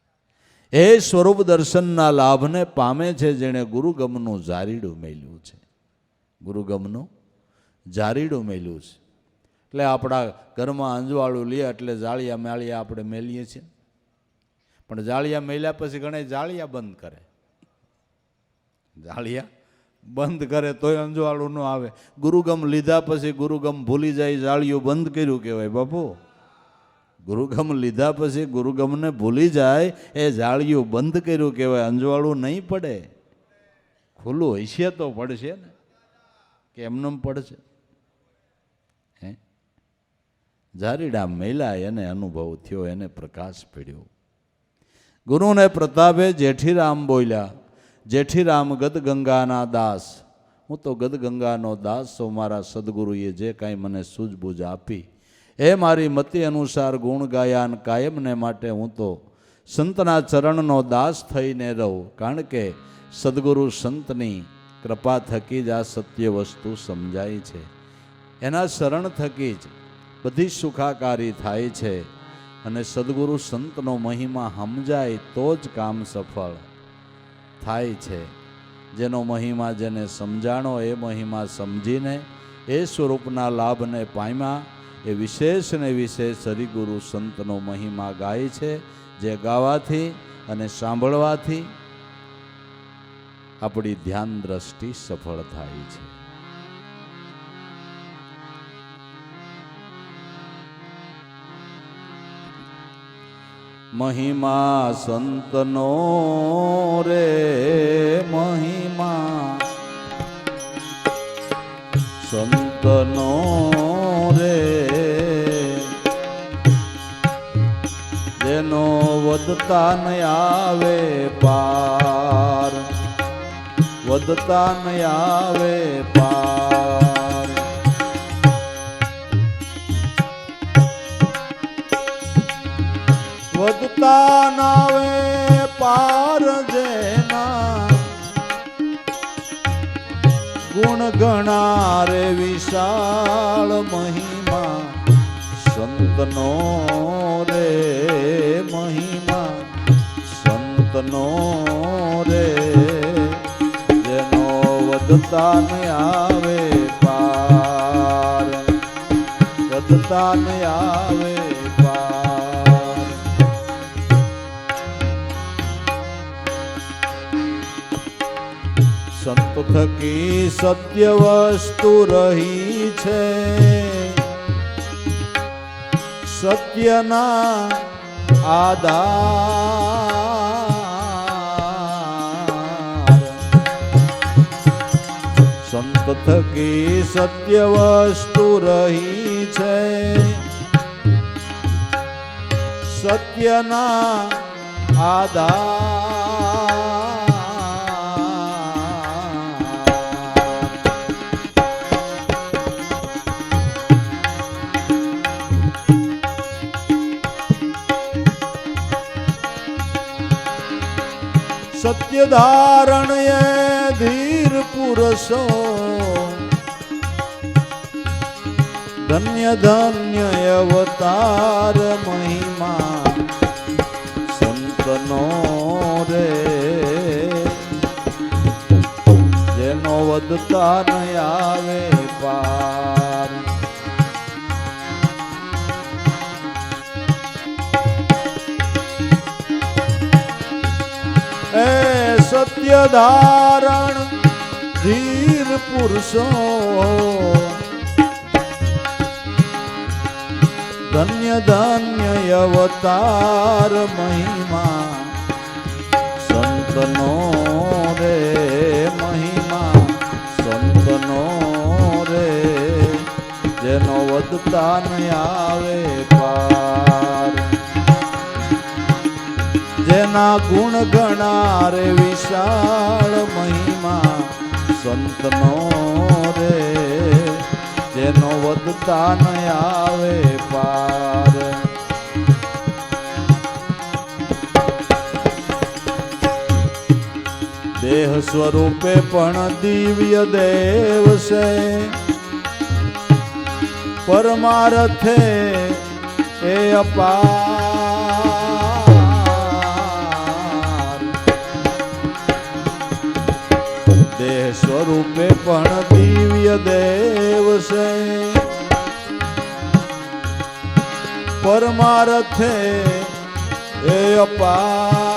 એ સ્વરૂપ દર્શનના લાભને પામે છે જેણે ગુરુગમનું જારીડું મેલ્યું છે. ગુરુગમનું જારીડું મેલ્યું છે એટલે આપણા ઘરમાં અંજવાળું લે એટલે જાળિયા માળિયા આપણે મેલીએ છીએ, પણ જાળિયા મેલ્યા પછી ઘણા જાળિયા બંધ કરે. જાળિયા બંધ કરે તોય અંજવાળું ન આવે. ગુરુગમ લીધા પછી ગુરુગમ ભૂલી જાય, જાળિયું બંધ કર્યું કહેવાય બાપુ. ગુરુગમ લીધા પછી ગુરુગમને ભૂલી જાય, એ જાળિયું બંધ કર્યું કહેવાય. અંજવાળું નહીં પડે, ખુલ્લું હશે તો પડશે ને, કે એમને પડશે? હે, જારીડા મેલા એને અનુભવ થયો, એને પ્રકાશ પડ્યો. ગુરુને પ્રતાપે જેઠીરામ બોલ્યા, જેઠીરામ ગદગંગાના દાસ. હું તો ગદગંગાનો દાસ છું. મારા સદગુરુએ જે કાંઈ મને સૂઝબૂઝ આપી એ મારી મતિ અનુસાર ગુણ ગાયા, અને કાયમને માટે હું તો સંતના ચરણનો દાસ થઈને રહું. કારણ કે સદગુરુ સંતની કૃપા થકી જ આ સત્ય વસ્તુ સમજાય છે. એના શરણ થકી જ બધી સુખાકારી થાય છે. અને સદગુરુ સંતનો મહિમા સમજાય તો જ કામ સફળ થાય છે. જેનો મહિમા જેને સમજાણો એ મહિમા સમજીને એ સ્વરૂપના લાભને પામ્યા. એ વિશેષ ને વિશેષ હરિગુરુ સંતનો મહિમા ગાય છે, જે ગાવાથી અને સાંભળવાથી આપણી ધ્યાન દ્રષ્ટિ સફળ થાય છે. મહિમા સંતનો રે મહિમા સંતનો રે જેનો વધતા ન આવે પાર વધતા ન આવે પાર વધતા ન આવે પાર જેના ગુણ ગણા રે વિશાળ મહિમા સંતનો રે મહિમા સંતનો રે જેનો વધતા ન આવે પાર વધતા ન આવે પાર સંત થકી સત્ય વસ્તુ રહી છે સત્યના આધાર સંત થકી સત્ય વસ્તુ રહી છે સત્યના આધાર સત્ય ધારણ એ ધીર પુરુષો ધન્ય ધન્ય અવતાર મહિમા સંતનો રે જેનો વધતા ન આવે પાર એ સત્ય ધારણ ધીર પુરુષો ધન્ય ધન્ય અવતાર મહિમા સંતનો રે મહિમા સંતનો રે જેનો વધતા ન આવે પાર જેના ગુણ ગણા રે વિશાળ મહિમા સંતનો રે જેનો વધતા ન આવે પાર દેહ સ્વરૂપે પણ દિવ્ય દેવ છે પરમાર્થે એ અપાર દેહ સ્વરૂપે પણ દિવ્ય દેવ છે પરમાર્થે એ અપાર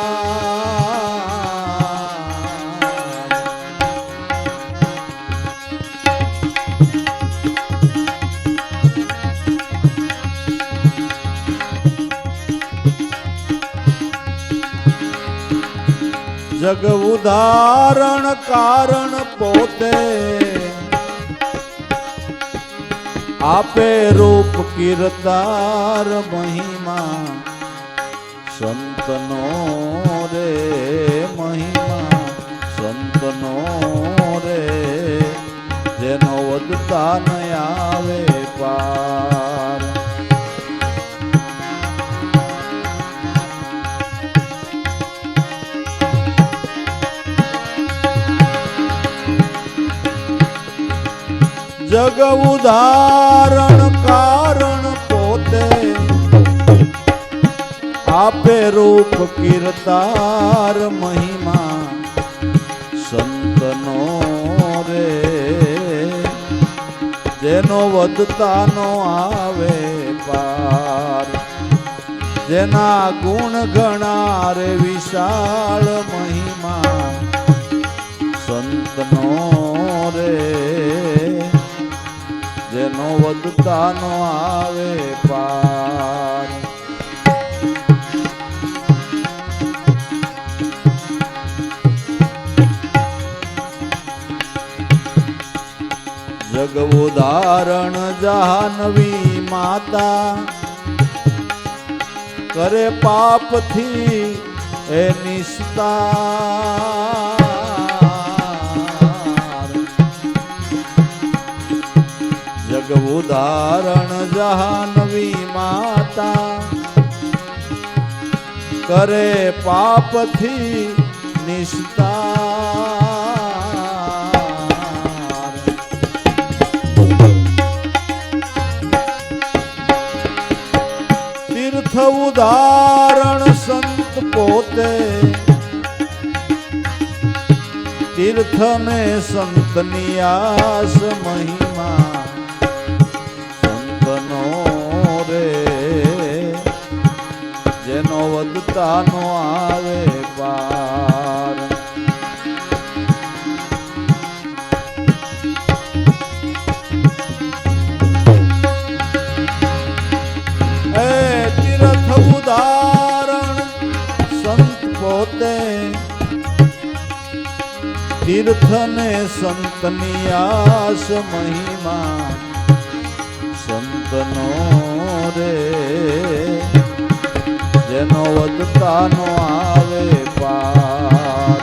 જગ ઉદાહરણ કારણ પોતે આપે રૂપ કીર્તાર મહિમા સંતનો રે મહિમા સંતનો રે જેનો વધતા ન આવે પાર જગ ઉદાહરણ કારણ પોતે આપે રૂપ કીર્તાર મહિમા સંતનો રે જેનો વધતા નો આવે પાર જેના ગુણ ગણા રે વિશાળ મહિમા સંતનો રે જેનો વધતા નો આવે પાર ઉદાહરણ જાહ્નવી માતા કરે પાપથી એ નિસ્તાર જગ ઉદાહરણ જાહ્નવી માતા કરે પાપથી નિસ્તાર તીર્થ ઉદાહરણ સંત પોતે તીર્થ ને સંતની આસ મહિમા સંતનો રે જેનો વધતાનો આવે પાર તીર્થ ઉદાહરણ સંત પોતે તીર્થ ને સંતની આસ મહિમા સંતનો રે જેનો વધતાનો આવે પાર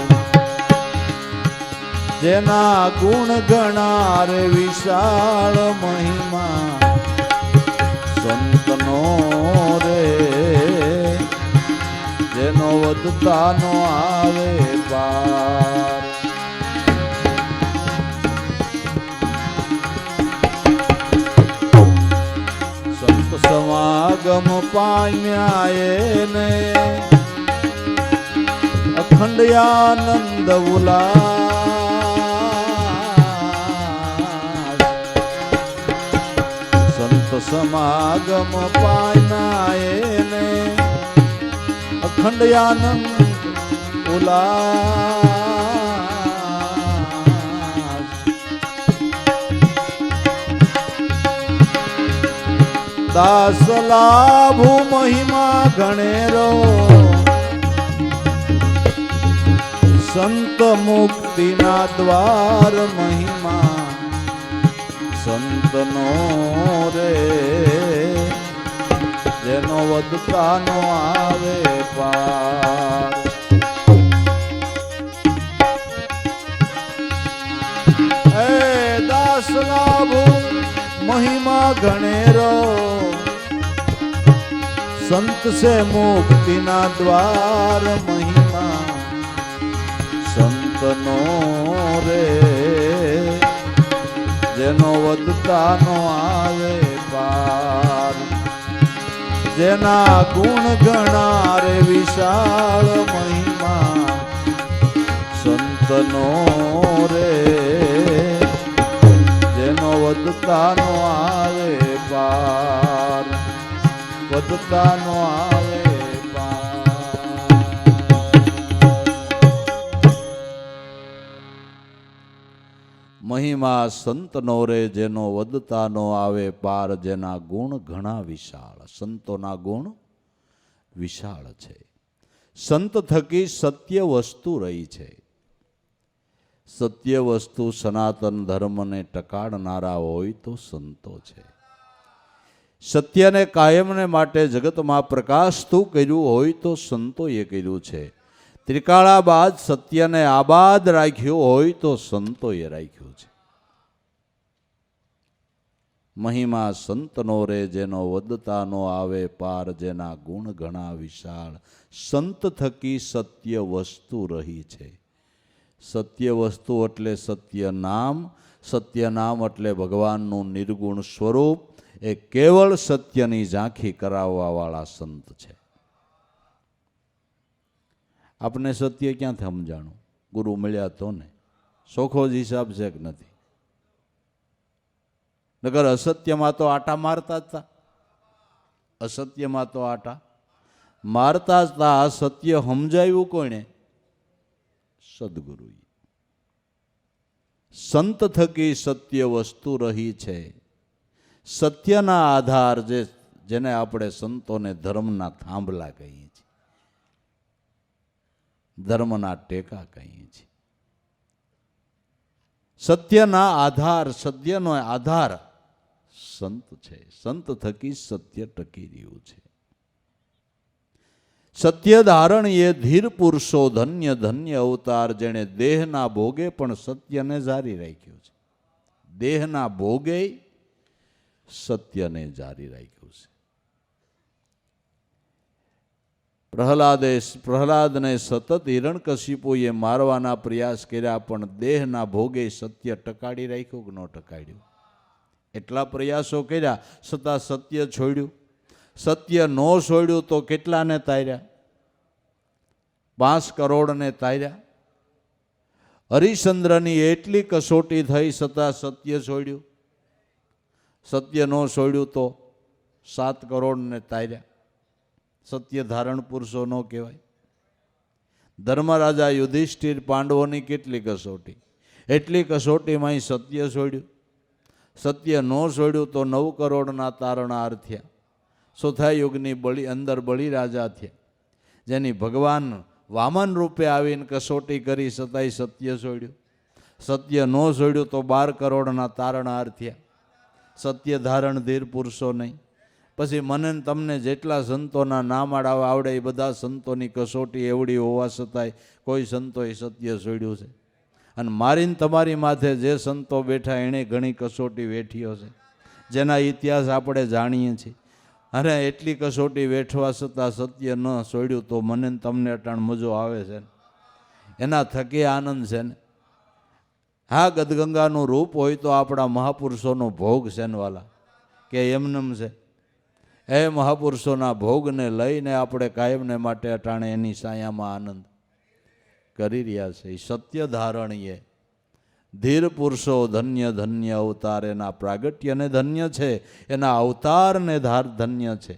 જેના ગુણ ગણા રે વિશાળ મહિમા સંતનો રે જેનો વધતાનો આવે પાર સંત સમાગમ પામ્યા એને અખંડ આનંદ ઉલ્લાસ સંત સમાગમ પામ્યા એને અખંડ આનંદ ઉલ્લાસ દાસ લાભુ મહિમા ગણેરો સંત મુક્તિના દ્વાર મહિમા સંતનો રે જેનો વધતાનો આવે પાર એ દાસ લાભુ મહિમા ગણેરો સંત સે મુક્તિના દ્વાર મહિમા સંતનો રે જેનો વધતાનો આવે પાર જેના ગુણ ગણા રે વિશાળ મહિમા સંતનો રે જેનો વધતાનો આવે પાર વધતાનો આવે પાર મહિમા સંતનો રે જેનો વધતાનો આવે પાર જેના ગુણ ઘણા વિશાળ સંતોના ગુણ વિશાળ છે સંત થકી સત્ય વસ્તુ રહી છે સત્ય વસ્તુ સનાતન ધર્મને ટકાડનારા હોય તો સંતો છે સત્યને કાયમને માટે જગતમાં પ્રકાશતું કર્યું હોય તો સંતોએ કર્યું છે ત્રિકાળાબાદ સત્યને આબાદ રાખ્યું હોય તો સંતોએ રાખ્યું છે મહિમા સંતનો રે જેનો વધતાનો આવે પાર જેના ગુણ ઘણા વિશાળ સંત થકી સત્ય વસ્તુ રહી છે સત્ય વસ્તુ એટલે સત્ય નામ એટલે ભગવાનનું નિર્ગુણ સ્વરૂપ એ કેવળ સત્યની ઝાંખી કરાવવા વાળા સંત છે આપને સત્ય ક્યાંથી સમજાણું ગુરુ મળ્યા તો ને સોખો જ હિસાબ છે કે નથી નગર અસત્યમાં તો આટા મારતા હતા અસત્યમાં તો આટા મારતા હતા સત્ય સમજાવ્યું કોણે સદગુરુએ સંત થકી સત્ય વસ્તુ રહી છે સત્યના આધાર જેને આપણે સંતોને ધર્મના થાંભલા કહીએ છીએ ધર્મના ટેકા કહીએ છીએ સત્યના આધાર સત્યનો આધાર સંત છે. સંત થકી સત્ય ટકી રહ્યું છે. સત્ય ધારણ એ ધીર પુરુષો ધન્ય ધન્ય અવતાર, જેણે દેહના ભોગે પણ સત્યને જારી રાખ્યું છે. દેહના ભોગે સત્યને જારી રાખ્યું છે. પ્રહલાદને સતત હિરણ્યકશિપુએ મારવાના પ્રયાસ કર્યા, પણ દેહના ભોગે સત્ય ટકાડી રાખ્યું કે ન ટકાડ્યું? એટલા પ્રયાસો કર્યા છતાં સત્ય છોડ્યું. સત્ય ન છોડ્યું તો કેટલાને તાર્યા? 5 કરોડને તાર્યા. હરિશ્ચંદ્રની એટલી કસોટી થઈ છતાં સત્ય છોડ્યું. સત્ય ન છોડ્યું તો 7 કરોડને તાર્યા. સત્ય ધારણ પુરુષો ન કહેવાય? ધર્મરાજા યુધિષ્ઠિર પાંડવોની કેટલી કસોટી, એટલી કસોટીમાં સત્ય છોડ્યું. સત્ય ન છોડ્યું તો 9 કરોડના તારણહાર થયા. ચોથા યુગની અંદર બળી રાજા થયા, જેની ભગવાન વામન રૂપે આવીને કસોટી કરી છતાંય સત્ય છોડ્યું. સત્ય ન છોડ્યું તો 12 કરોડના તારણહાર થયા. સત્ય ધારણ ધીર પુરુષો નહીં. પછી મને તમને જેટલા સંતોના નામ આવડે એ બધા સંતોની કસોટી એવડી હોવા છતાંય કોઈ સંતોએ સત્ય છોડ્યું છે? અને મારીને તમારી માથે જે સંતો બેઠા એણે ઘણી કસોટી વેઠીઓ છે, જેના ઇતિહાસ આપણે જાણીએ છીએ. અને એટલી કસોટી વેઠવા છતાં સત્ય ન છોડ્યું તો મને તમને અટાણ મજો આવે છે ને? એના થકી આનંદ છે ને? હા, ગદગંગાનું રૂપ હોય તો આપણા મહાપુરુષોનો ભોગ છે ને વાલા, કે એમનેમ છે? એ મહાપુરુષોના ભોગને લઈને આપણે કાયમને માટે અટાણે એની સાયામાં આનંદ કરી રહ્યા છે. સત્ય ધારણીએ ધીર પુરુષો ધન્ય ધન્ય અવતાર, એના પ્રાગટ્યને ધન્ય છે, એના અવતારને ધન્ય છે,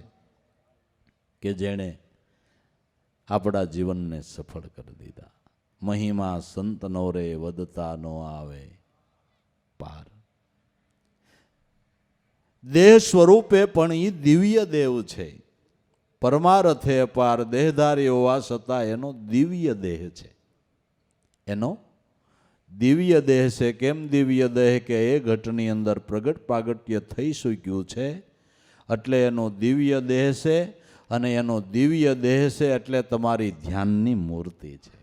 કે જેણે આપણા જીવનને સફળ કરી દીધા. મહિમા સંતનો રે વધતા નો આવે પાર. દેહ સ્વરૂપે પણ એ દિવ્ય દેવ છે. પરમારથે અપાર, દેહધારી હોવા છતાં એનો દિવ્ય દેહ છે. એનો દિવ્ય દેહ છે. કેમ દિવ્ય દેહ? કે એ ઘટની અંદર પ્રગટ પ્રાગટ્ય થઈ શક્યું છે એટલે એનો દિવ્ય દેહ છે. અને એનો દિવ્ય દેહ છે એટલે તમારી ધ્યાનની મૂર્તિ છે.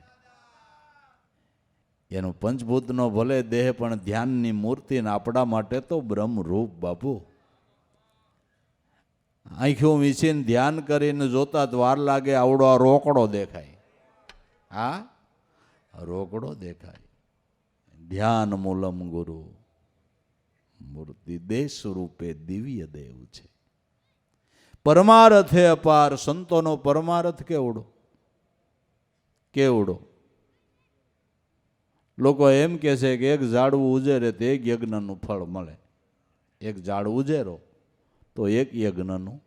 એનો પંચભૂતનો ભલે દેહ પણ ધ્યાનની મૂર્તિ, ને આપણા માટે તો બ્રહ્મરૂપ બાપુ. આંખો વીંચીને ધ્યાન કરીને જોતા જ વાર લાગે, આવડો આ રોકડો દેખાય. હા, રોકડો દેખાય. ધ્યાન મૂલમ ગુરુ મૂર્તિ, દેહ સ્વરૂપે દિવ્ય દેવ છે. પરમારથે અપાર, સંતોનો પરમારથ કેવડો કેવડો. લોકો એમ કહે છે કે એક ઝાડવું ઉજેરે તો એક યજ્ઞનું ફળ મળે. એક ઝાડ ઉજેરો તો એક યજ્ઞનું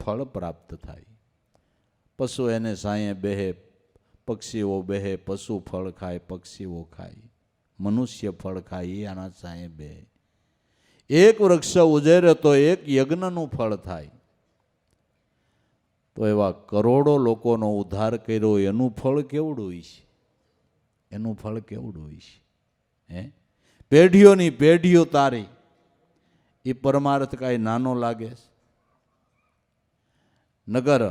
ફળ પ્રાપ્ત થાય. પશુ એને સાંયે બેહે, પક્ષીઓ બેહે, પશુ ફળ ખાય, પક્ષીઓ ખાય, મનુષ્ય ફળ ખાય, એ આના સાંયે બેહે. એક વૃક્ષ ઉજેરે તો એક યજ્ઞનું ફળ થાય. તો એવા કરોડો લોકોનો ઉદ્ધાર કર્યો, એનું ફળ કેવડું હોય છે? એનું ફળ કેવડું હોય છે? હે, પેઢીઓની પેઢીઓ તારી, એ પરમાર્થ કાંઈ નાનો લાગે? નગર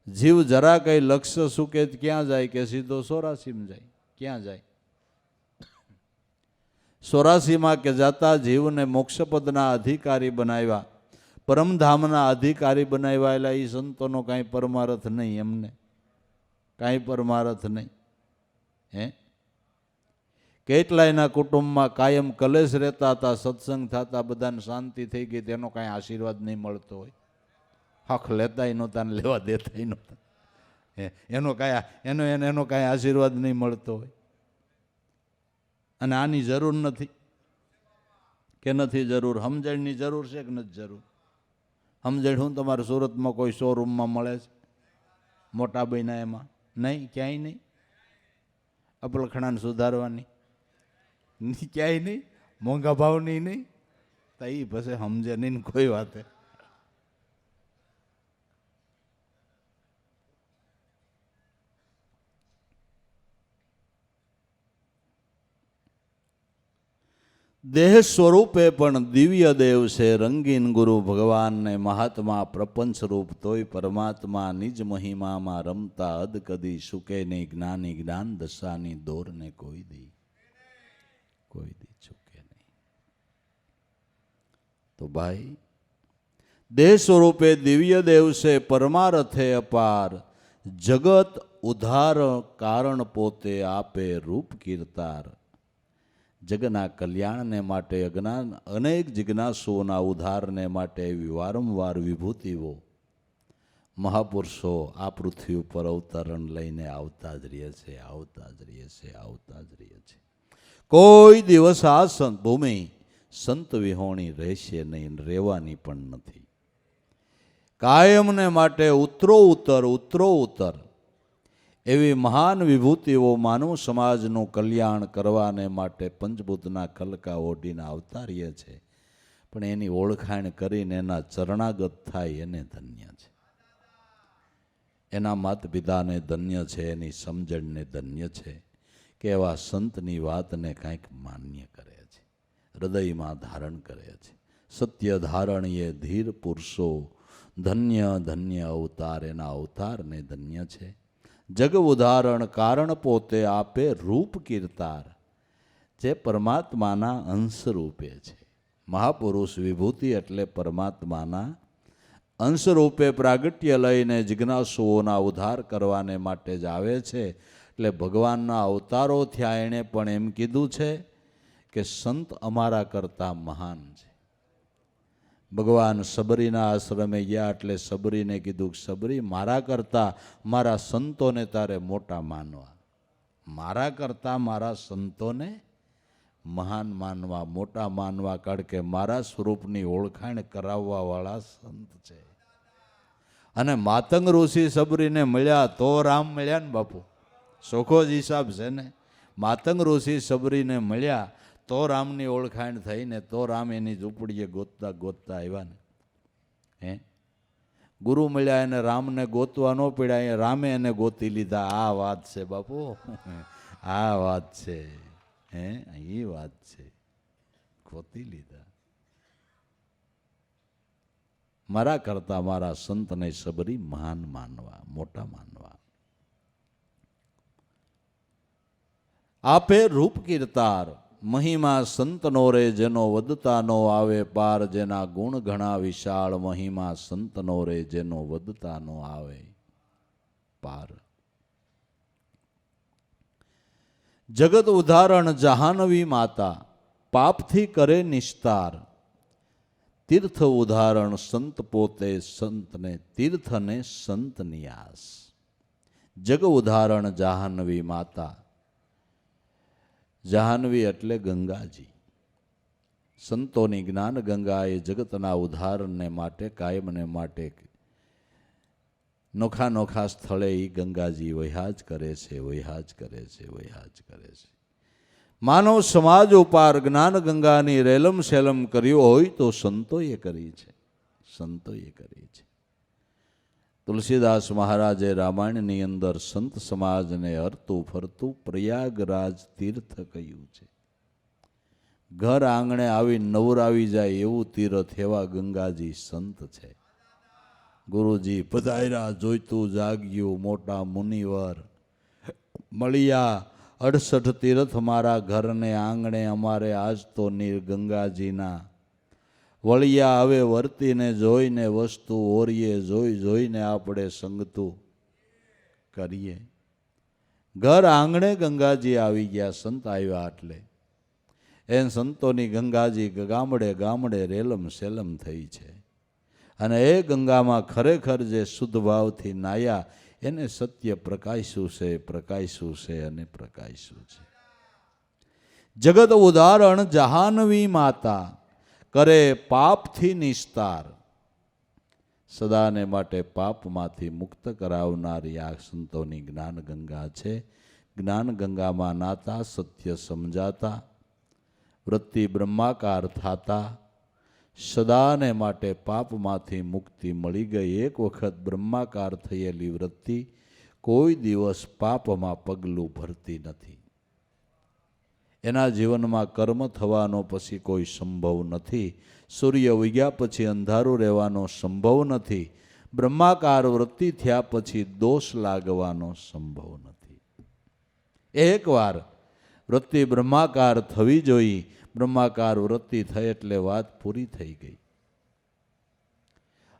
જીવ જરા કઈ લક્ષ્ય સુકે ક્યાં જાય? કે સીધો 84 જાય. ક્યાં જાય? 84 કે જાતા જીવને મોક્ષપદના અધિકારી બનાવ્યા, પરમધામના અધિકારી બનાવ્યા. એટલે એ સંતોનો કાંઈ પરમાર્થ નહીં. એમને કાંઈ પરમાર્થ નહીં. હે, કેટલાયના કુટુંબમાં કાયમ કલેશ રહેતા હતા, સત્સંગ થતા, બધાને શાંતિ થઈ ગઈ, તેનો કાંઈ આશીર્વાદ નહીં મળતો હોય. હક લેતાય નહોતા ને લેવા દેતાય નહોતા. એનો કાંઈ આશીર્વાદ નહીં મળતો હોય. અને આની જરૂર નથી કે નથી જરૂર? સમજણની જરૂર છે કે નથી જરૂર? સમજણ હું તમારે સુરતમાં કોઈ શોરૂમમાં મળે છે મોટા બન્યા એમાં? નહીં, ક્યાંય નહીં. અપલખણાને સુધારવાની ક્યાંય નહીં. મોંઘા ભાવની નહીં. તો એ પછી સમજે નહીં કોઈ વાતે. દેહ સ્વરૂપે પણ દિવ્ય દેવ છે, રંગીન ગુરુ ભગવાનને મહાત્મા પ્રપંચ રૂપ, તોય પરમાત્મા નિજ મહિમામાં રમતા અદ કદી સુકે નહીં જ્ઞાની જ્ઞાન દશાની દોરને કોઈ દી ચૂકે નહીં. તો ભાઈ દેહ સ્વરૂપે દિવ્ય દેવ છે, પરમારથે અપાર, જગત ઉદ્ધાર કારણ પોતે આપે રૂપ કીર્તાર. જગના કલ્યાણને માટે અનેક જિજ્ઞાસુઓના ઉદ્ધારને માટે એવી વારંવાર વિભૂતિઓ મહાપુરુષો આ પૃથ્વી ઉપર અવતરણ લઈને આવતા જ રહે છે. કોઈ દિવસ આ ભૂમિ સંત વિહોણી રહેશે નહીં, રહેવાની પણ નથી. કાયમને માટે ઉત્તરોત્તર એવી મહાન વિભૂતિઓ માનવ સમાજનું કલ્યાણ કરવાને માટે પંચભૂતના કલકા ઓઢીને અવતારીએ છે. પણ એની ઓળખાણ કરીને એના ચરણાગત થાય એને ધન્ય છે, એના માત પિતાને ધન્ય છે, એની સમજણને ધન્ય છે કે એવા સંતની વાતને કંઈક માન્ય કરે છે, હૃદયમાં ધારણ કરે છે. સત્ય ધારણીએ ધીર પુરુષો, ધન્ય ધન્ય અવતાર, એના અવતારને ધન્ય છે. જગ ઉદાહરણ કારણ પોતે આપે રૂપ કીર્તાર, જે પરમાત્માના અંશ રૂપે છે. મહાપુરુષ વિભૂતિ એટલે પરમાત્માના અંશ રૂપે પ્રાગટ્ય લઈને જિજ્ઞાસુઓના ઉદ્ધાર કરવાને માટે જ આવે છે. એટલે ભગવાનના અવતારો થયા, એણે પણ એમ કીધું છે કે સંત અમારા કરતાં મહાન છે. ભગવાન સબરીના આશ્રમે ગયા એટલે સબરીને કીધું, સબરી મારા કરતાં મારા સંતોને તારે મોટા માનવા, મારા કરતાં મારા સંતોને મહાન માનવા, મોટા માનવા, કારણ કે મારા સ્વરૂપની ઓળખાણ કરાવવા વાળા સંત છે. અને માતંગ ઋષિ સબરીને મળ્યા તો રામ મળ્યા ને બાપુ, સોખો જ હિસાબ છે ને. માતંગ ઋષિ સબરીને મળ્યા તો રામની ઓળખાણ થઈને, તો રામ એની ઝૂંપડીએ ગોતતા આવ્યા ને. ગુરુ મળ્યા એને રામને ગોતવા ન પડ્યા, રામે એને ગોતી લીધા. આ વાત છે બાપુ, આ વાત છે, એ વાત છે, ગોતી લીધા. મારા કરતા મારા સંતને સબરી મહાન માનવા, મોટા માનવા. આપે રૂપ કીર્તાર, મહિમા સંતનો રે જેનો વધતા નો આવે પાર, જેના ગુણ ઘણા વિશાળ, મહિમા સંતનો રે જેનો વધતા નો આવે પાર. જગત ઉદાહરણ જહાનવી માતા, પાપથી કરે નિસ્તાર, તીર્થ ઉદાહરણ સંત પોતે, સંતને તીર્થને સંત નિયાસ. જગ ઉદાહરણ જહાનવી માતા, જહાનવી એટલે ગંગાજી. સંતોની જ્ઞાન ગંગા એ જગતના ઉદ્ધારને માટે, કાયમને માટે નોખા નોખા સ્થળે એ ગંગાજી વહ્યા જ કરે છે. માનવ સમાજ ઉપર જ્ઞાન ગંગાની રેલમ શેલમ કર્યો હોય તો સંતોએ કરી છે. તુલસીદાસ મહારાજે રામાયણની અંદર સંત સમાજને હરતું ફરતું પ્રયાગરાજ તીર્થ કહ્યું છે. ઘર આંગણે આવી નવરાવી જાય એવું તીર્થ, એવા ગંગાજી સંત છે. ગુરુજી પધાર્યા જોઈતું જાગ્યું, મોટા મુનિવર મળ્યા 68 તીર્થ મારા ઘરને આંગણે, અમારે આજ તો નીર ગંગાજીના વળિયા. હવે વર્તીને જોઈને વસ્તુ ઓરીએ, જોઈને આપણે સંગતું કરીએ. ઘર આંગણે ગંગાજી આવી ગયા, સંત આવ્યા એટલે સંતોની ગંગાજી ગામડે રેલમ શેલમ થઈ છે. અને એ ગંગામાં ખરેખર જે શુદ્ધ ભાવથી નાયા એને સત્ય પ્રકાશ્યું છે અને પ્રકાશ્યું છે. જગત ઉદાહરણ જહાનવી માતા, કરે પાપથી નિસ્તાર, સદાને માટે પાપમાંથી મુક્ત કરાવનારી આ સંતોની જ્ઞાન ગંગા છે. જ્ઞાન ગંગામાં નાતા, સત્ય સમજાતા, વૃત્તિ બ્રહ્માકાર થાતા, સદાને માટે પાપમાંથી મુક્તિ મળી ગઈ. એક વખત બ્રહ્માકાર થયેલી વૃત્તિ કોઈ દિવસ પાપમાં પગલું ભરતી નથી. એના જીવનમાં કર્મ થવાનો પછી કોઈ સંભવ નથી. સૂર્ય ઉગ્યા પછી અંધારું રહેવાનો સંભવ નથી. બ્રહ્માકાર વૃત્તિ થયા પછી દોષ લાગવાનો સંભવ નથી. એકવાર વૃત્તિ બ્રહ્માકાર થવી જોઈએ. બ્રહ્માકાર વૃત્તિ થઈ એટલે વાત પૂરી થઈ ગઈ.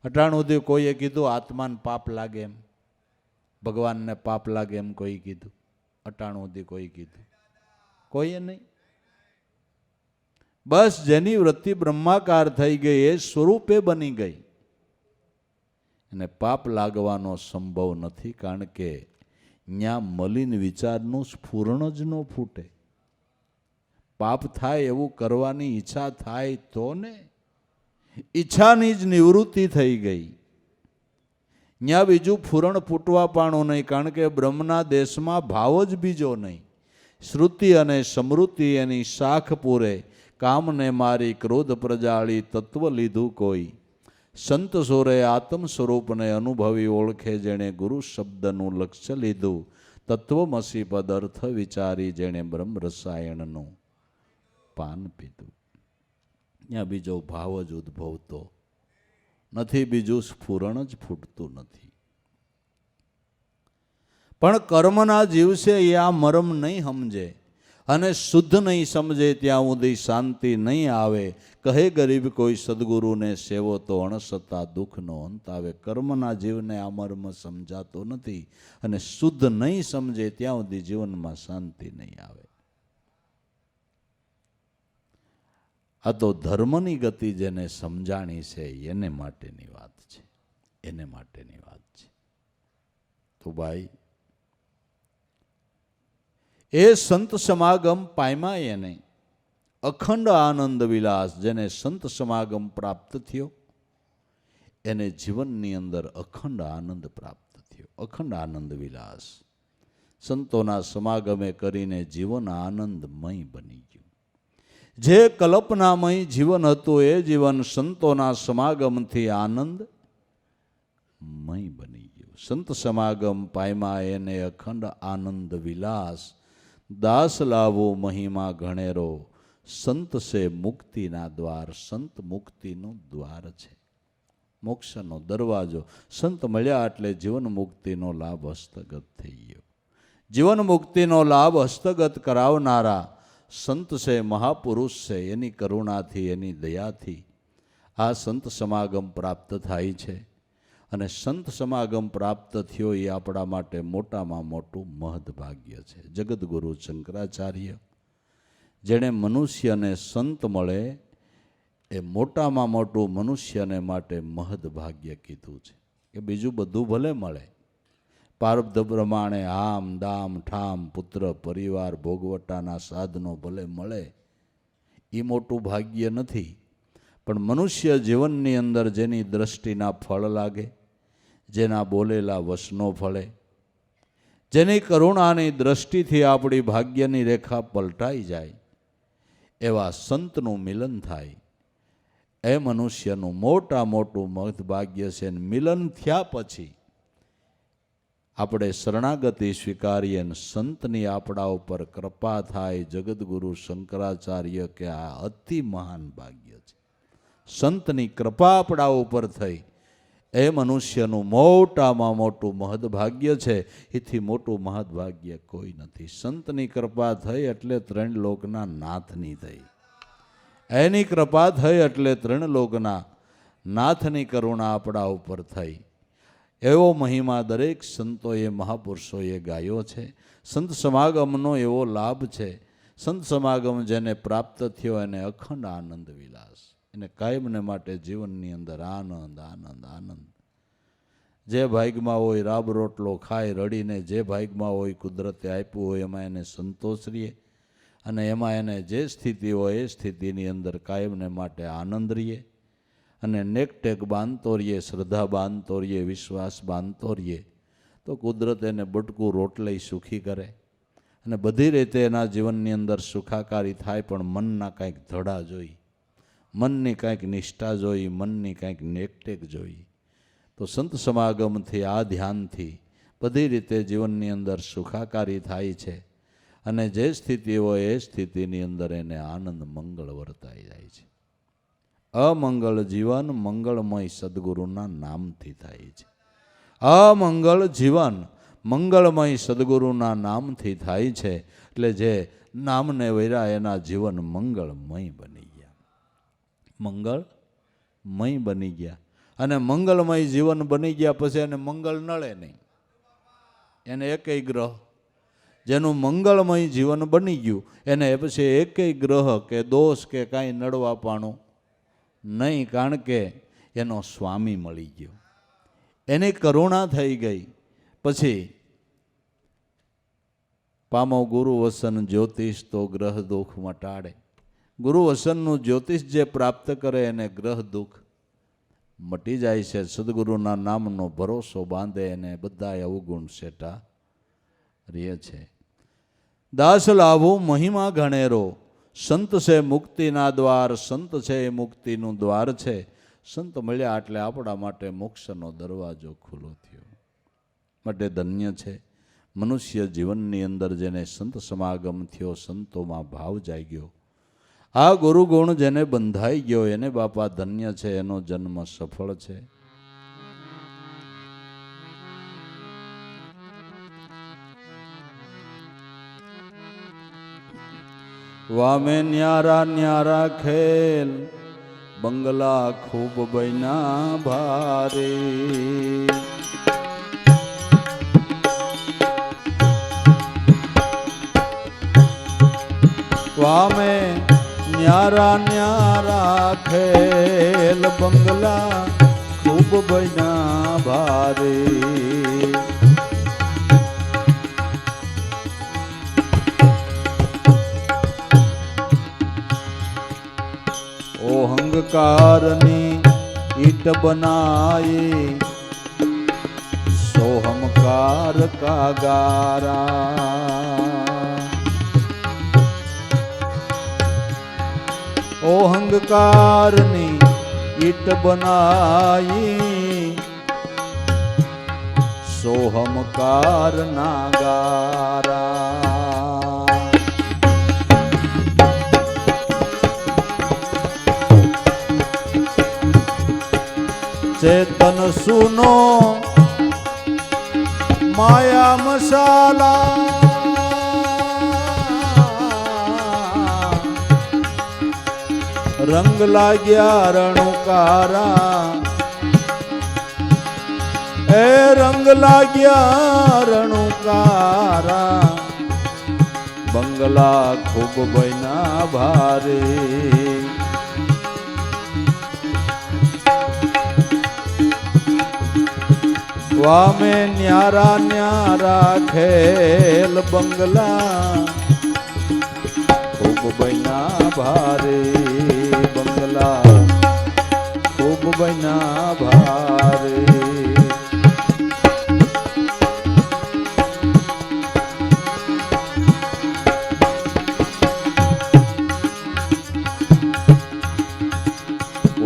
અટાણું સુધી કોઈએ કીધું આત્માને પાપ લાગે એમ, ભગવાનને પાપ લાગે એમ કોઈ કીધું? અટાણું સુધી કોઈ કીધું? કોઈએ નહીં. બસ જેની વૃત્તિ બ્રહ્માકાર થઈ ગઈ એ સ્વરૂપે બની ગઈ અને પાપ લાગવાનો સંભવ નથી. કારણ કે ત્યાં મલિન વિચારનું સ્ફુરણ જ ન ફૂટે. પાપ થાય એવું કરવાની ઈચ્છા થાય તો ને, ઈચ્છાની જ નિવૃત્તિ થઈ ગઈ. ત્યાં બીજું ફૂરણ ફૂટવા પાણું નહીં. કારણ કે બ્રહ્મના દેશમાં ભાવ જ બીજો નહીં. શ્રુતિ અને સમૃદ્ધિ એની શાખ પૂરે. કામને મારી ક્રોધ પ્રજાળી તત્વ લીધું કોઈ. સંત સોરે આત્મ સ્વરૂપને અનુભવી ઓળખે જેણે ગુરુ શબ્દનું લક્ષ્ય લીધું. તત્વમસી પદ અર્થ વિચારી જેણે બ્રહ્મ રસાયણનું પાન પીધું. ત્યાં બીજો ભાવ જ ઉદ્ભવતો નથી, બીજું સ્ફુરણ જ ફૂટતું નથી. પણ કર્મના જીવશે એ આ મરમ નહીં સમજે અને શુદ્ધ નહીં સમજે ત્યાં સુધી શાંતિ નહીં આવે. કહે ગરીબ કોઈ સદગુરુને સેવો તો અણસતા દુઃખનો અંત આવે. કર્મના જીવને આ મર્મ સમજાતો નથી અને શુદ્ધ નહીં સમજે ત્યાં સુધી જીવનમાં શાંતિ નહીં આવે. આ તો ધર્મની ગતિ જેને સમજાણી છે એને માટેની વાત છે, એને માટેની વાત છે. તો ભાઈ એ સંત સમાગમ પામ્યા એને અખંડ આનંદ વિલાસ. જેને સંત સમાગમ પ્રાપ્ત થયો એને જીવનની અંદર અખંડ આનંદ પ્રાપ્ત થયો, અખંડ આનંદ વિલાસ. સંતોના સમાગમે કરીને જીવન આનંદમય બની ગયું. જે કલ્પનામય જીવન હતું એ જીવન સંતોના સમાગમથી આનંદમય બની ગયું. સંત સમાગમ પામ્યા એને અખંડ આનંદ વિલાસ. દાસ લાવો મહિમા ઘણેરો સંત સે મુક્તિના દ્વાર. સંત મુક્તિનું દ્વાર છે, મોક્ષનો દરવાજો. સંત મળ્યા એટલે જીવન મુક્તિનો લાભ હસ્તગત થઈ ગયો. જીવન મુક્તિનો લાભ હસ્તગત કરાવનારા સંત છે, મહાપુરુષ છે. એની કરુણાથી, એની દયાથી આ સંત સમાગમ પ્રાપ્ત થાય છે. અને સંત સમાગમ પ્રાપ્ત થયો એ આપણા માટે મોટામાં મોટું મહદભાગ્ય છે. જગદગુરુ શંકરાચાર્ય જેણે મનુષ્યને સંત મળે એ મોટામાં મોટું મનુષ્યને માટે મહદભાગ્ય કીધું છે. કે બીજું બધું ભલે મળે, પારબ્ધ પ્રમાણે આમ દામ ઠામ પુત્ર પરિવાર ભોગવટાના સાધનો ભલે મળે, એ મોટું ભાગ્ય નથી. પણ મનુષ્ય જીવનની અંદર જેની દ્રષ્ટિના ફળ લાગે, જેના બોલેલા વસનો ફળે, જેની કરુણાની દ્રષ્ટિથી આપણી ભાગ્યની રેખા પલટાઈ જાય, એવા સંતનું મિલન થાય એ મનુષ્યનું મોટા મોટું મહદભાગ્ય છે. મિલન થયા પછી આપણે શરણાગતિ સ્વીકારીએ ને સંતની આપણા ઉપર કૃપા થાય. જગદગુરુ શંકરાચાર્ય કે આ અતિ મહાન ભાગ્ય છે. સંતની કૃપા આપણા ઉપર થઈ એ મનુષ્યનું મોટામાં મોટું મહદભાગ્ય છે. એથી મોટું મહદભાગ્ય કોઈ નથી. સંતની કૃપા થઈ એટલે ત્રણ લોકના નાથની થઈ. એની કૃપા થઈ એટલે ત્રણ લોકના નાથની કરુણા આપણા ઉપર થઈ. એવો મહિમા દરેક સંતોએ મહાપુરુષોએ ગાયો છે. સંત સમાગમનો એવો લાભ છે. સંત સમાગમ જેને પ્રાપ્ત થયો એને અખંડ આનંદ વિલાસ. એને કાયમને માટે જીવનની અંદર આનંદ આનંદ આનંદ. જે ભાગમાં હોય રાબ રોટલો ખાય રડીને, જે ભાગમાં હોય કુદરતે આપ્યું હોય એમાં એને સંતોષ રહીએ અને એમાં એને જે સ્થિતિ હોય એ સ્થિતિની અંદર કાયમને માટે આનંદ રહીએ અને નેકટેક બાંધતો રહીએ, શ્રદ્ધા બાંધતો રહીએ, વિશ્વાસ બાંધતો રહીએ તો કુદરત એને બટકું રોટલી સુખી કરે અને બધી રીતે એના જીવનની અંદર સુખાકારી થાય. પણ મનના કાંઈક ધડા જોઈ, મનની કાંઈક નિષ્ઠા જોઈ, મનની કાંઈક નેકટેક જોઈ તો સંત સમાગમથી આ ધ્યાનથી બધી રીતે જીવનની અંદર સુખાકારી થાય છે અને જે સ્થિતિ હોય એ સ્થિતિની અંદર એને આનંદ મંગળ વર્તાઈ જાય છે. અમંગળ જીવન મંગળમય સદગુરુના નામથી થાય છે. અમંગળ જીવન મંગળમય સદગુરુના નામથી થાય છે. એટલે જે નામને વૈરા એના જીવન મંગળમય બની ગયા, મંગળમય બની ગયા. અને મંગળમય જીવન બની ગયા પછી એને મંગળ નળે નહીં. એને એકેય ગ્રહ, જેનું મંગળમય જીવન બની ગયું એને પછી એકેય ગ્રહ કે દોષ કે કાંઈ નડવા પાણું નહીં, કારણ કે એનો સ્વામી મળી ગયો, એની કરુણા થઈ ગઈ. પછી પામો ગુરુ વસન જ્યોતિષ તો ગ્રહ દુઃખ મટાડે. ગુરુ વસનનું જ્યોતિષ જે પ્રાપ્ત કરે એને ગ્રહ દુઃખ મટી જાય છે. સદગુરુના નામનો ભરોસો બાંધે એને બધા અવગુણ સેટા રહે છે. દાસ લાભો મહિમા ગણેરો, સંત છે મુક્તિના દ્વાર, સંત છે એ મુક્તિનું દ્વાર છે. સંત મળ્યા એટલે આપણા માટે મોક્ષનો દરવાજો ખુલ્લો થયો. માટે ધન્ય છે મનુષ્ય જીવનની અંદર જેને સંત સમાગમ થયો, સંતોમાં ભાવ જાગ્યો, આ ગુરુગુણ જેને બંધાઈ ગયો એને બાપા ધન્ય છે, એનો જન્મ સફળ છે. વામે ન્યારા ન્યારા ખેલ, બંગલા ખૂબ બન્યા ભારે. વામે ન્યારા ન્યારા ખેલ, બંગલા ખૂબ બન્યા ભારે. અહંકારની ઈટ બનાઈ, સોહમકાર કા ગારા. અહંકારની ઈટ બનાઈ, સોહમકાર ના ગારા. ચેતન સુનો માયા મસાલા, રંગ લાગ્યા રણુકારા. એ રંગ લાગ્યા રણુકારા, બંગલા ખૂબ બન્યા ભારે. વામે ન્યારા ન્યારા ખેલ, બંગલા ખૂબ બન્યા ભારે. બંગલા ખૂબ બન્યા ભારે.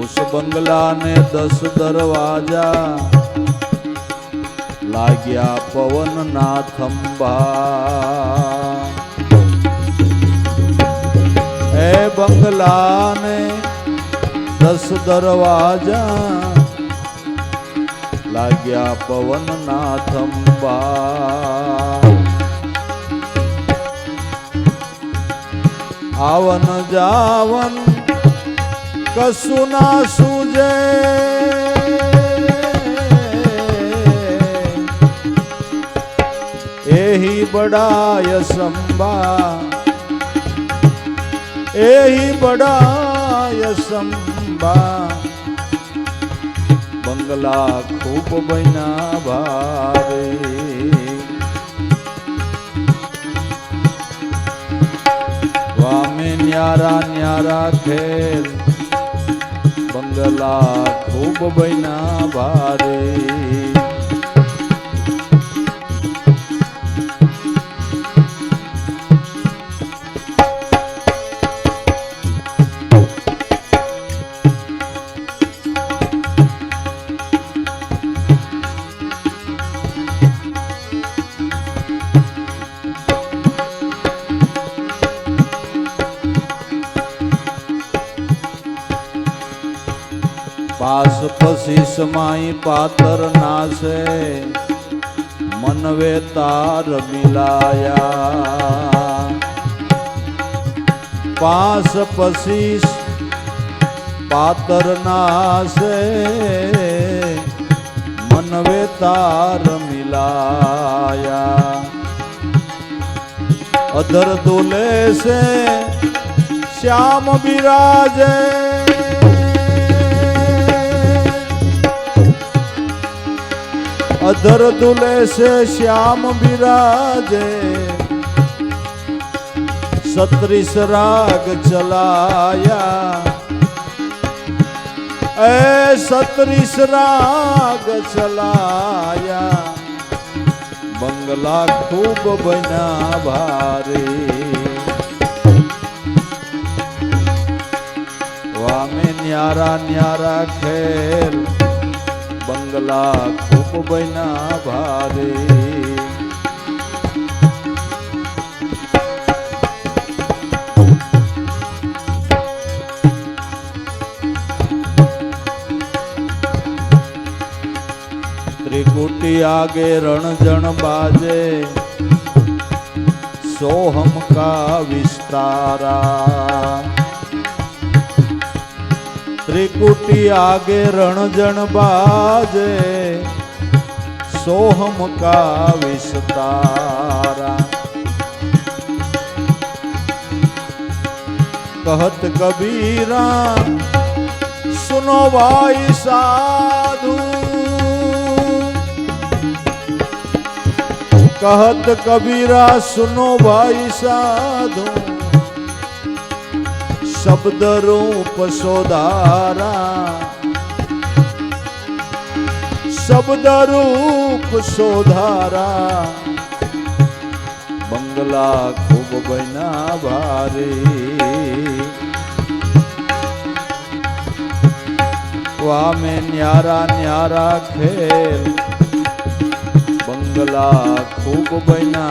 ઉસ બંગલા ને 10 દરવાજા, લાગ્યા પવન ના થંભા. એ બંગલાને 10 દરવાજા, લાગ્યા પવન ના થંભા. આવન જાવન કશું ના સૂજે, એહી બડાય સંબા. એહી બડાય સંબા, બંગલા ખૂબ બન્યા ભારે. વામે ન્યારા ન્યારા ખેલ, બંગલા ખૂબ બન્યા ભારે. પાસ પછી સમાઈ પાતર નાશે મનવે તાર મિલાયા પાસ પછી પાતર નાશે મનવે તાર મિલાયા અધર દુલે સે શ્યામ બિરાજે अधर दुले से श्याम बिराजे 36 राग चलाया ए 36 राग चलाया बंगला खूब बना भारे वामे न्यारा न्यारा खेल बंगला खूब बना भारे त्रिकुटी आगे रणजन बाजे सोहम का विस्तारा त्रिकुटी आगे रणजन बाजे सोहम का विस्तारा कहत कबीरा सुनो भाई साधु कहत कबीरा सुनो भाई साधु शब्द रूप सोधारा शब्द रूप सोधारा बंगला खूब बना भारे वामे न्यारा न्यारा खेल बंगला खूब बना